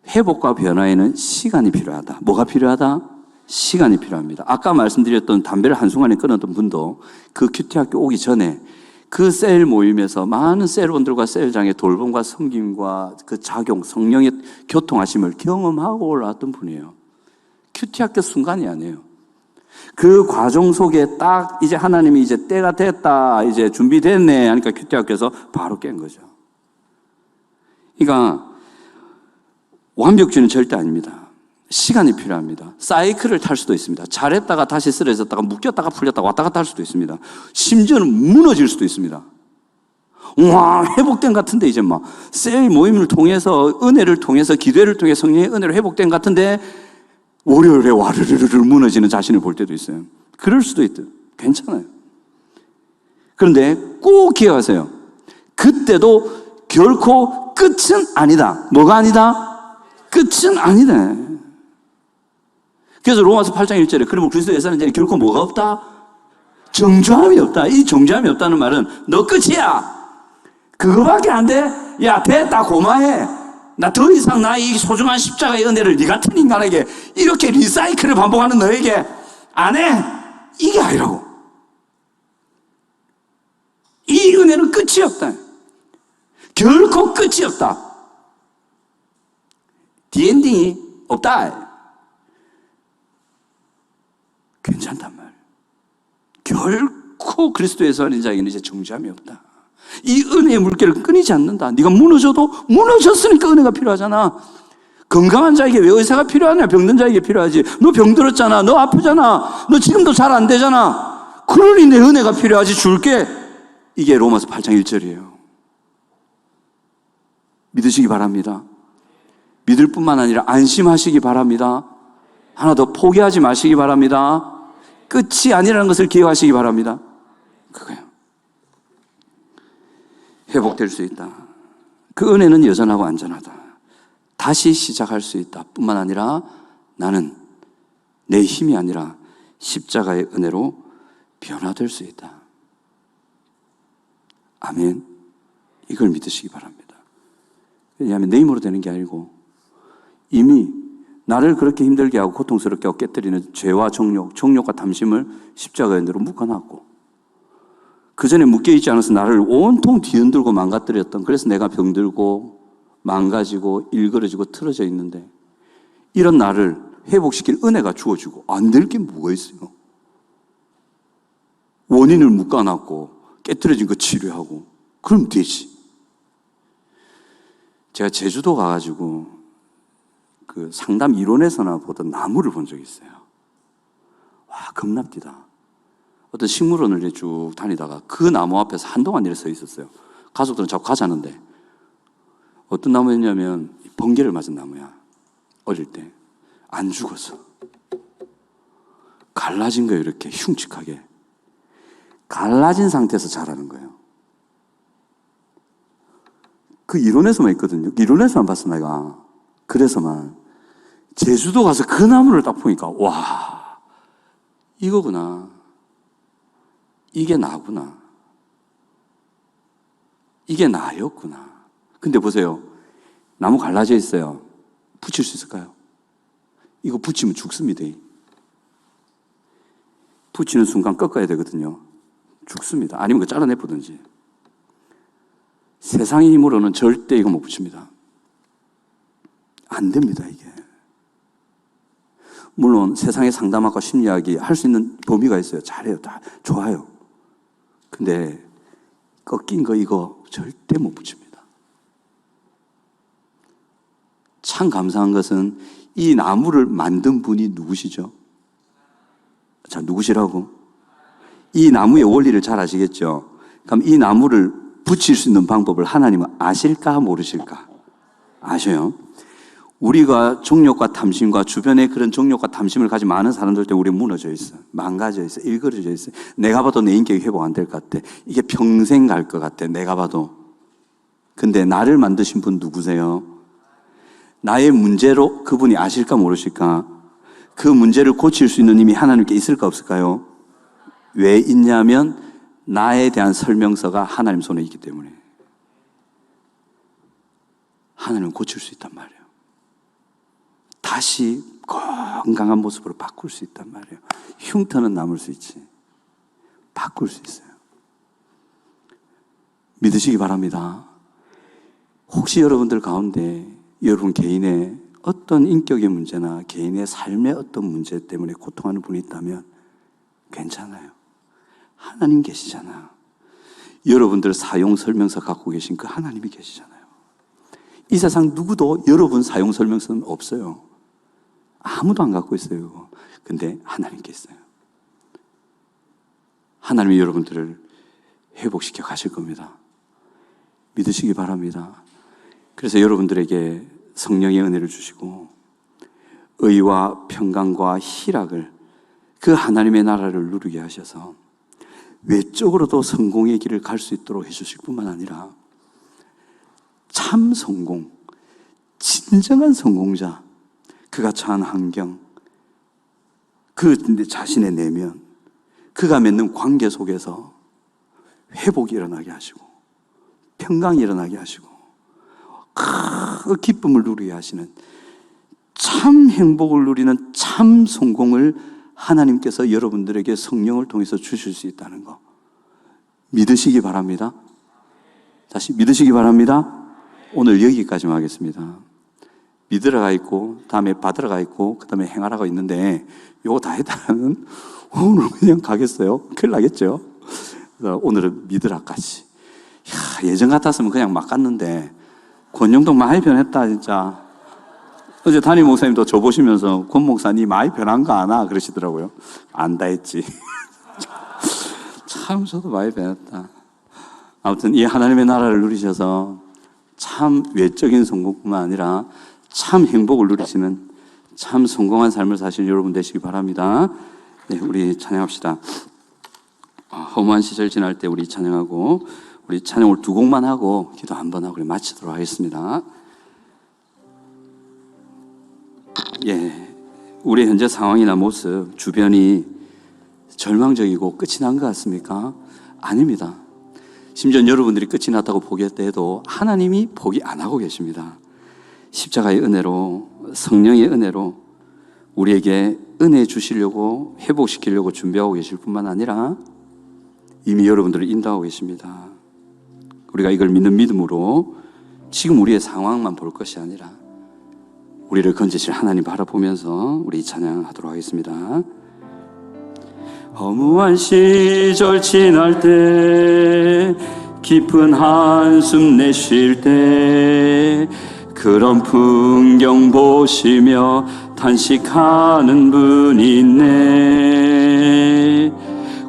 A: 회복과 변화에는 시간이 필요하다. 뭐가 필요하다? 시간이 필요합니다. 아까 말씀드렸던 담배를 한순간에 끊었던 분도 그 큐티학교 오기 전에 그 셀 모임에서 많은 셀원들과 셀장의 돌봄과 섬김과 그 작용, 성령의 교통하심을 경험하고 올라왔던 분이에요. 큐티학교 순간이 아니에요. 그 과정 속에 딱 이제 하나님이 이제 때가 됐다, 이제 준비됐네 하니까 큐티학교에서 바로 깬 거죠. 그러니까 완벽주의는 절대 아닙니다. 시간이 필요합니다. 사이클을 탈 수도 있습니다. 잘했다가 다시 쓰러졌다가 묶였다가 풀렸다가 왔다 갔다 할 수도 있습니다. 심지어는 무너질 수도 있습니다. 와, 회복된 같은데 이제 막 셀 모임을 통해서 은혜를 통해서 기도를 통해 성령의 은혜로 회복된 같은데 월요일에 와르르르 무너지는 자신을 볼 때도 있어요. 그럴 수도 있대. 괜찮아요. 그런데 꼭 기억하세요. 그때도 결코 끝은 아니다. 뭐가 아니다? 끝은 아니다. 그래서 로마서 8장 1절에 그러면 그리스도의 사는 자는 결코 뭐가 없다? 정죄함이 없다. 이 정죄함이 없다는 말은 너 끝이야. 그거밖에 안 돼? 야, 됐다, 고마해. 나 더 이상 나의 소중한 십자가의 은혜를 네 같은 인간에게 이렇게 리사이클을 반복하는 너에게 안 해. 이게 아니라고. 이 은혜는 끝이 없다. 결코 끝이 없다. 디엔딩이 없다. 괜찮단 말. 결코 그리스도에서 하는 자에게는 이제 정죄함이 없다. 이 은혜의 물결을 끊이지 않는다. 네가 무너져도 무너졌으니까 은혜가 필요하잖아. 건강한 자에게 왜 의사가 필요하냐? 병든 자에게 필요하지. 너 병들었잖아. 너 아프잖아. 너 지금도 잘 안 되잖아. 그러니 내 은혜가 필요하지. 줄게. 이게 로마서 8장 1절이에요. 믿으시기 바랍니다. 믿을 뿐만 아니라 안심하시기 바랍니다. 하나 더 포기하지 마시기 바랍니다. 끝이 아니라는 것을 기억하시기 바랍니다. 그거예요. 회복될 수 있다. 그 은혜는 여전하고 안전하다. 다시 시작할 수 있다. 뿐만 아니라 나는 내 힘이 아니라 십자가의 은혜로 변화될 수 있다. 아멘. 이걸 믿으시기 바랍니다. 왜냐하면 내 힘으로 되는 게 아니고 이미 나를 그렇게 힘들게 하고 고통스럽게 하고 깨뜨리는 죄와 정욕과 탐심을 십자가의 은혜로 묶어놨고 그 전에 묶여있지 않아서 나를 온통 뒤흔들고 망가뜨렸던, 그래서 내가 병들고 망가지고 일그러지고 틀어져 있는데 이런 나를 회복시킬 은혜가 주어지고 안 될 게 뭐가 있어요? 원인을 묶어놨고 깨뜨려진 거 치료하고 그럼 되지. 제가 제주도 가가지고 그 상담 이론에서나 보던 나무를 본 적이 있어요. 와, 겁납디다. 어떤 식물원을 쭉 다니다가 그 나무 앞에서 한동안 이렇게 서 있었어요. 가족들은 자꾸 가자는데 어떤 나무였냐면 번개를 맞은 나무야. 어릴 때. 안 죽었어. 갈라진 거예요. 이렇게 흉측하게. 갈라진 상태에서 자라는 거예요. 그 이론에서만 있거든요. 이론에서만 봤어 내가. 그래서만 제주도 가서 그 나무를 딱 보니까 와, 이거구나. 이게 나구나. 이게 나였구나. 근데 보세요. 나무 갈라져 있어요. 붙일 수 있을까요? 이거 붙이면 죽습니다. 붙이는 순간 꺾어야 되거든요. 죽습니다. 아니면 그거 잘라내보든지. 세상의 힘으로는 절대 이거 못 붙입니다. 안 됩니다, 이게. 물론 세상의 상담학과 심리학이 할 수 있는 범위가 있어요. 잘해요. 다 좋아요. 근데 꺾인 거 이거 절대 못 붙입니다. 참 감사한 것은 이 나무를 만든 분이 누구시죠? 자, 누구시라고? 이 나무의 원리를 잘 아시겠죠? 그럼 이 나무를 붙일 수 있는 방법을 하나님은 아실까 모르실까? 아셔요. 우리가 정욕과 탐심과 주변에 그런 정욕과 탐심을 가진 많은 사람들 때문에 우리 무너져 있어. 망가져 있어. 일그러져 있어. 내가 봐도 내 인격이 회복 안 될 것 같아. 이게 평생 갈 것 같아. 내가 봐도. 근데 나를 만드신 분 누구세요? 나의 문제로 그분이 아실까 모르실까? 그 문제를 고칠 수 있는 힘이 하나님께 있을까 없을까요? 왜 있냐면 나에 대한 설명서가 하나님 손에 있기 때문에. 하나님은 고칠 수 있단 말이에요. 다시 건강한 모습으로 바꿀 수 있단 말이에요. 흉터는 남을 수 있지. 바꿀 수 있어요. 믿으시기 바랍니다. 혹시 여러분들 가운데 여러분 개인의 어떤 인격의 문제나 개인의 삶의 어떤 문제 때문에 고통하는 분이 있다면 괜찮아요. 하나님 계시잖아. 여러분들 사용 설명서 갖고 계신 그 하나님이 계시잖아요. 이 세상 누구도 여러분 사용 설명서는 없어요. 아무도 안 갖고 있어요, 그거. 근데 하나님께 있어요. 하나님이 여러분들을 회복시켜 가실 겁니다. 믿으시기 바랍니다. 그래서 여러분들에게 성령의 은혜를 주시고 의와 평강과 희락을, 그 하나님의 나라를 누리게 하셔서 외적으로도 성공의 길을 갈 수 있도록 해주실 뿐만 아니라 참 성공, 진정한 성공자, 그가 처한 환경, 그 자신의 내면, 그가 맺는 관계 속에서 회복이 일어나게 하시고 평강이 일어나게 하시고 그 기쁨을 누리게 하시는, 참 행복을 누리는 참 성공을 하나님께서 여러분들에게 성령을 통해서 주실 수 있다는 거 믿으시기 바랍니다. 다시 믿으시기 바랍니다. 오늘 여기까지만 하겠습니다. 믿으라가 있고 다음에 받으라가 있고 그 다음에 행하라가 있는데 요거 다 했다면 오늘 그냥 가겠어요? 큰일 나겠죠? 그래서 오늘은 믿으라까지. 예전 같았으면 그냥 막 갔는데 권영동 많이 변했다 진짜. 어제 담임 목사님도 저 보시면서 권 목사님 많이 변한 거 아나? 그러시더라고요. 안다 했지. 참 저도 많이 변했다. 아무튼 이 하나님의 나라를 누리셔서 참 외적인 성공뿐만 아니라 참 행복을 누리시는 참 성공한 삶을 사실 여러분 되시기 바랍니다. 네, 우리 찬양합시다. 허무한 시절 지날 때 우리 찬양하고, 우리 찬양을 두 곡만 하고 기도 한번 하고 마치도록 하겠습니다. 예, 우리 현재 상황이나 모습, 주변이 절망적이고 끝이 난 것 같습니까? 아닙니다. 심지어 여러분들이 끝이 났다고 포기했다 해도 하나님이 포기 안 하고 계십니다. 십자가의 은혜로, 성령의 은혜로 우리에게 은혜 주시려고, 회복시키려고 준비하고 계실 뿐만 아니라 이미 여러분들을 인도하고 계십니다. 우리가 이걸 믿는 믿음으로 지금 우리의 상황만 볼 것이 아니라 우리를 건지실 하나님 바라보면서 우리 찬양하도록 하겠습니다. 허무한 시절 지날 때, 깊은 한숨 내쉴 때, 그런 풍경 보시며 탄식하는 분이 있네.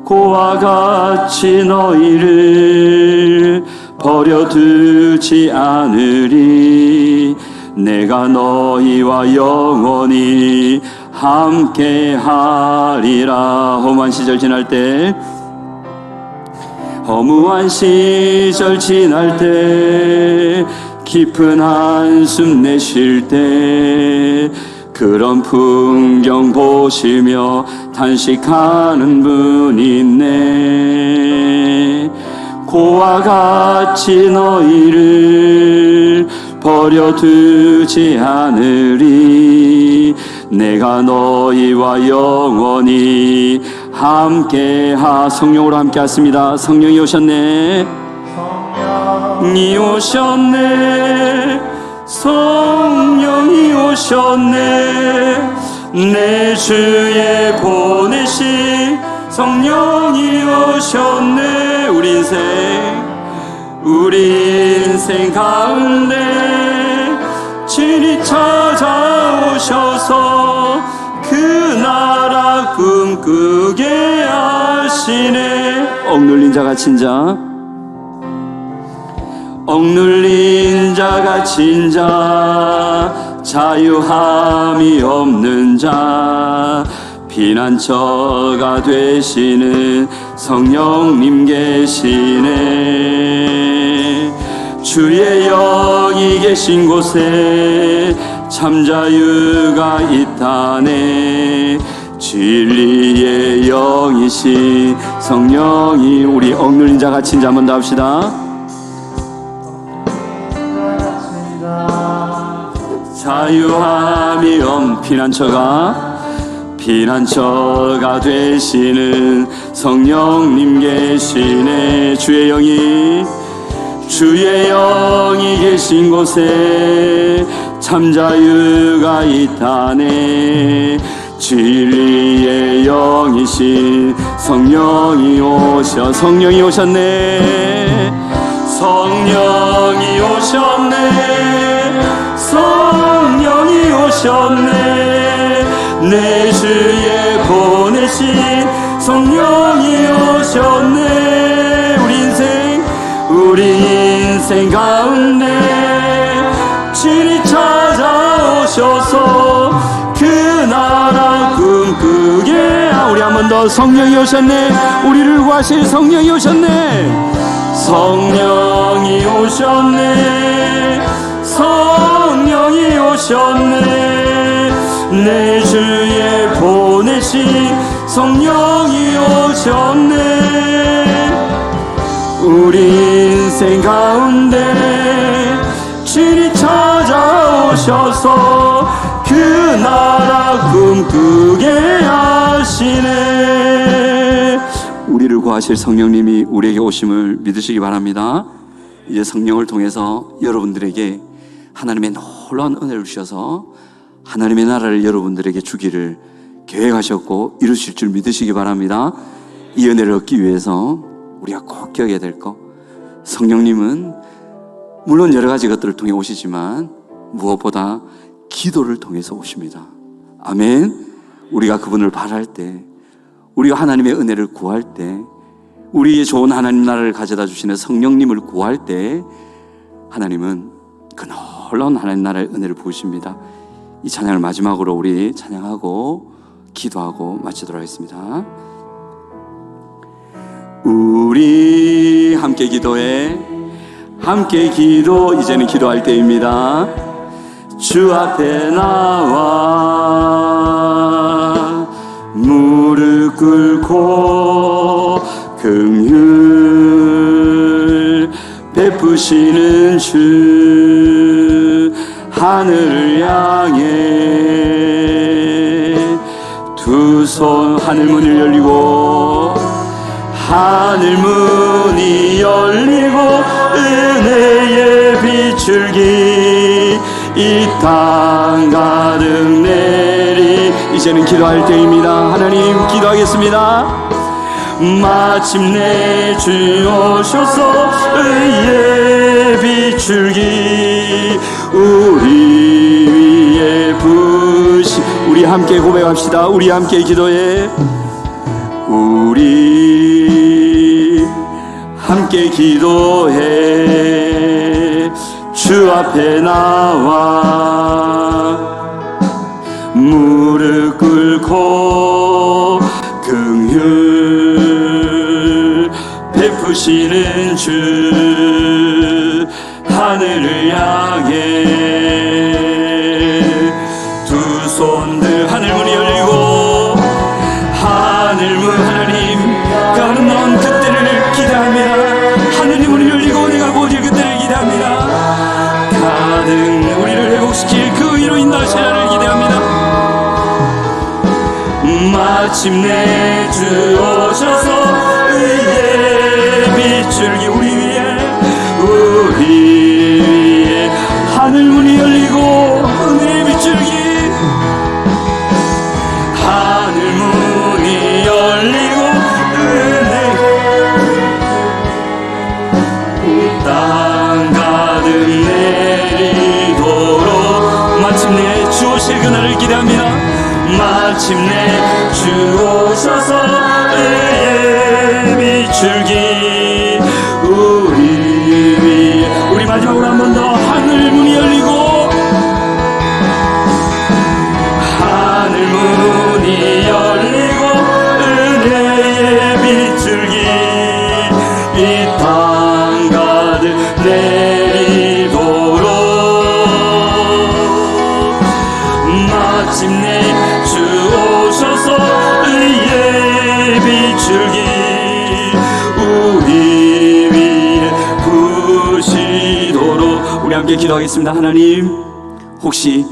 A: 고와 같이 너희를 버려두지 않으리. 내가 너희와 영원히 함께하리라. 허무한 시절 지날 때, 허무한 시절 지날 때, 깊은 한숨 내쉴 때, 그런 풍경 보시며 탄식하는 분이 있네. 고와 같이 너희를 버려두지 않으리. 내가 너희와 영원히 함께하. 성령으로 함께하십니다. 성령이 오셨네. 성령이 오셨네. 성령이 오셨네. 내 주에 보내신 성령이 오셨네. 우리 인생 가운데 친히 찾아오셔서 그 나라 꿈꾸게 하시네. 억눌린 자 갇힌 자, 억눌린 자 갇힌 자, 자유함이 없는 자, 피난처가 되시는 성령님 계시네. 주의 영이 계신 곳에 참 자유가 있다네. 진리의 영이신 성령이. 우리 억눌린 자 갇힌 자 한 번 더 합시다. 자유함이 없는 피난처가 되시는 성령님 계시네. 주의 영이 계신 곳에 참 자유가 있다네. 진리의 영이신 성령이 성령이 오셨네. 성령이 오셨네. 오셨네. 내 주에 보내신 성령이 오셨네. 우리 인생 가운데 친히 찾아오셔서 그 나라 꿈꾸게. 우리 한 번 더. 성령이 오셨네. 우리를 구하실 성령이 오셨네. 성령이 오셨네. 성령이 오셨네. 내 주에 보내신 성령이 오셨네. 우리 인생 가운데 친히 찾아오셔서 그 나라 꿈꾸게 하시네. 우리를 구하실 성령님이 우리에게 오심을 믿으시기 바랍니다. 이제 성령을 통해서 여러분들에게 하나님의 놀라운 은혜를 주셔서 하나님의 나라를 여러분들에게 주기를 계획하셨고 이루실 줄 믿으시기 바랍니다. 이 은혜를 얻기 위해서 우리가 꼭 기억해야 될 것, 성령님은 물론 여러 가지 것들을 통해 오시지만 무엇보다 기도를 통해서 오십니다. 아멘. 우리가 그분을 바랄 때, 우리가 하나님의 은혜를 구할 때, 우리의 좋은 하나님 나라를 가져다 주시는 성령님을 구할 때 하나님은 그 놀라운 하나님 나라의 은혜를 부으십니다. 이 찬양을 마지막으로 우리 찬양하고 기도하고 마치도록 하겠습니다. 우리 함께 기도해. 함께 기도. 이제는 기도할 때입니다. 주 앞에 나와 무릎 꿇고 긍휼 베푸시는 주, 하늘을 향해 두 손. 하늘 문을 열리고 하늘 문이 열리고 은혜의 비출기 이 땅 가득 내리. 이제는 기도할 때입니다. 하나님, 기도하겠습니다. 마침내 주 오셔서 의의 비출기 우리 위에 부시. 우리 함께 고백합시다. 우리 함께 기도해. 우리 함께 기도해. 주 앞에 나와 무릎 꿇고 긍휼 베푸시는 주, 하늘을 향해 두 손들. 하늘 문이 열리고 하늘문. 하나님, 그 아름다운 그때를 기대합니다. 하늘의 문이 열리고 내가 보질 그때를 기대합니다. 가득 우리를 회복시킬 그 의로 인도하시라를 기대합니다. 마침내 주 오셔서 의의 비출기 우리 위에 하늘 문이 열리고 은혜의 비출기. 하늘 문이 열리고 은혜 땅 가득 내리도록. 마침내 주 오실 그날을 기대합니다. 마침내 주 오셔서 의의 비출기 우리 위에. 우리 마지막으로 한 번 더. 하늘 문이 열리고 하늘 문이 열리고 은혜의 비출기 이 땅 가득 내리도록. 마침내 주 오셔서 의의 비출기 우리 위에 부시도록. 우리 함께 기도하겠습니다. 하나님, 혹시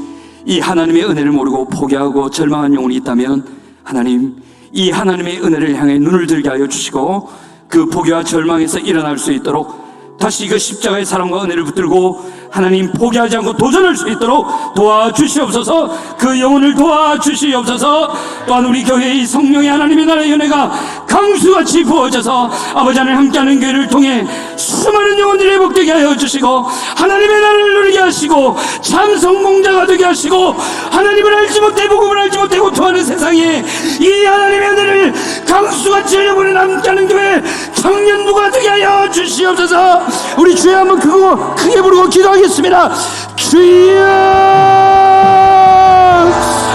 A: 이 하나님의 은혜를 모르고 포기하고 절망한 영혼이 있다면 하나님, 이 하나님의 은혜를 향해 눈을 들게 하여 주시고 그 포기와 절망에서 일어날 수 있도록
B: 다시 그 십자가의 사랑과 은혜를 붙들고 하나님 포기하지 않고 도전할 수 있도록 도와주시옵소서. 그 영혼을 도와주시옵소서. 또한 우리 교회의 성령의 하나님의 나라의 은혜가 강수같이 부어져서 아버지 하나님 함께하는 교회를 통해 수많은 영혼들이 회복되게 하여 주시고 하나님의 나라를 누리게 하시고 참 성공자가 되게 하시고 하나님을 알지 못해 복음을 알지 못해 고통하는 세상에 이 하나님의 은혜를 강수같이 흘려보는 함께하는 교회 청년부가 되게 하여 주시옵소서. 우리 주여 한번 크게 부르고 기도하겠습니다. 주여,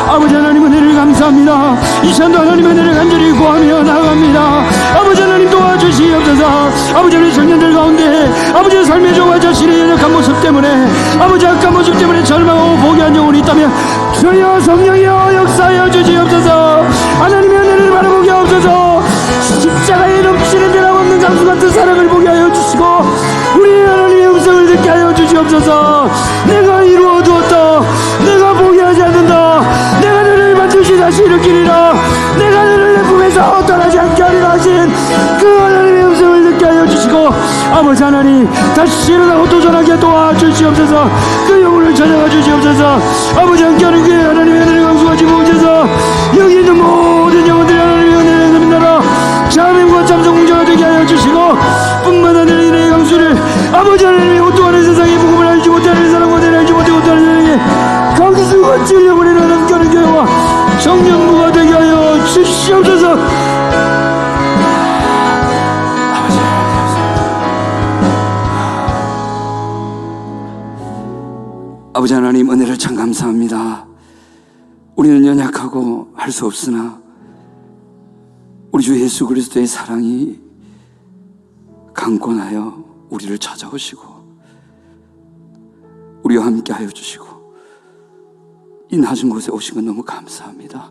B: 아버지 하나님 은혜를 감사합니다. 이 시간도 하나님의 은혜를 간절히 구하며 나아갑니다. 아버지 하나님 도와주시옵소서. 아버지 하나님 청년들 가운데 아버지의 삶의 조와 자신의 연약한 모습 때문에 아버지 악한 모습 때문에 절망하고 포기한 영혼이 있다면 주여 성령이여 역사하여 주시옵소서. 하나님의 은혜를 바라보게 하옵소서. 십자가에 넘치는 대가 없는 강수 같은 사랑을 보게 하여 주시고 우리 하나님의 음성을 듣게 하여 주시옵소서. 내가 이루어두었다. 내가 포기하지 않는다. 내가 너를 반드시 다시 일으키리라. 내가 너를 내 품에서 떠나지 않게 하리라 하신 그 하나님의 음성을 듣게 하여 주시고 아버지 하나님 다시 일어나고 도전하게 도와주시옵소서. 그 영혼을 찾아가 주시옵소서. 아버지 함께하는 교회 하나님의 은혜를 강수같이 부어져서 여기 있는 모든 영혼들이 하나님의 은혜를 나라 자명과 참성공자가 되게 하여 주시고 뿐만 아니라 은혜의 강수를 아버지 하나님의 고통하는 세상에 복음을 알지 못하는 사람과 은혜를 알지 못하고 못하는 세상에 강수같이 흘려보내는 함께하는 교회와 청년부가 되게 하여 주시옵소서.
A: 아버지 하나님 은혜를 참 감사합니다. 우리는 연약하고 할 수 없으나 우리 주 예수 그리스도의 사랑이 강권하여 우리를 찾아오시고 우리와 함께 하여 주시고 이 낮은 곳에 오신 건 너무 감사합니다.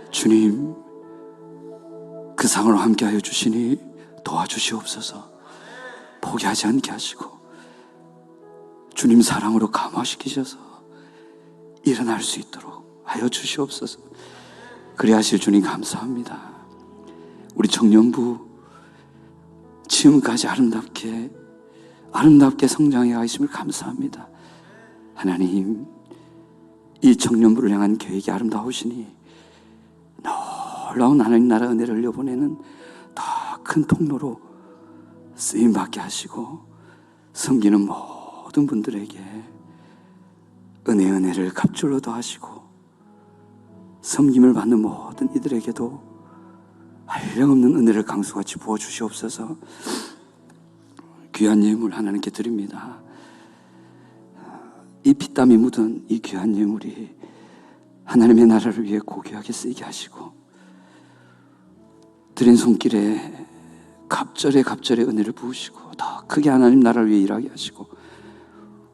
A: 주님, 그 상으로 함께 하여 주시니 도와주시옵소서. 포기하지 않게 하시고 주님 사랑으로 감화시키셔서 일어날 수 있도록 하여 주시옵소서. 그래 하실 주님 감사합니다. 우리 청년부 지금까지 아름답게 성장해 가심을 감사합니다. 하나님, 이 청년부를 향한 계획이 아름다우시니 놀라운 하나님 나라 은혜를 흘려보내는 더 큰 통로로 쓰임받게 하시고 섬기는 모든 분들에게 은혜를 갑절로 더하시고 섬김을 받는 모든 이들에게도 한량없는 은혜를 강수같이 부어주시옵소서. 귀한 예물 하나님께 드립니다. 이 피땀이 묻은 이 귀한 예물이 하나님의 나라를 위해 고귀하게 쓰이게 하시고 드린 손길에 갑절에 은혜를 부으시고 더 크게 하나님 나라를 위해 일하게 하시고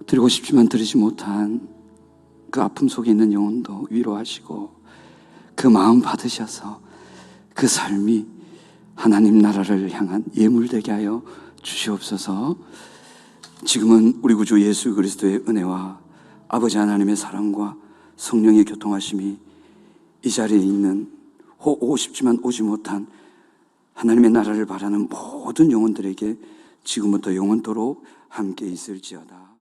A: 드리고 싶지만 드리지 못한 그 아픔 속에 있는 영혼도 위로하시고 그 마음 받으셔서 그 삶이 하나님 나라를 향한 예물되게 하여 주시옵소서. 지금은 우리 구주 예수 그리스도의 은혜와 아버지 하나님의 사랑과 성령의 교통하심이 이 자리에 있는 오고 싶지만 오지 못한 하나님의 나라를 바라는 모든 영혼들에게 지금부터 영원토록 함께 있을지어다.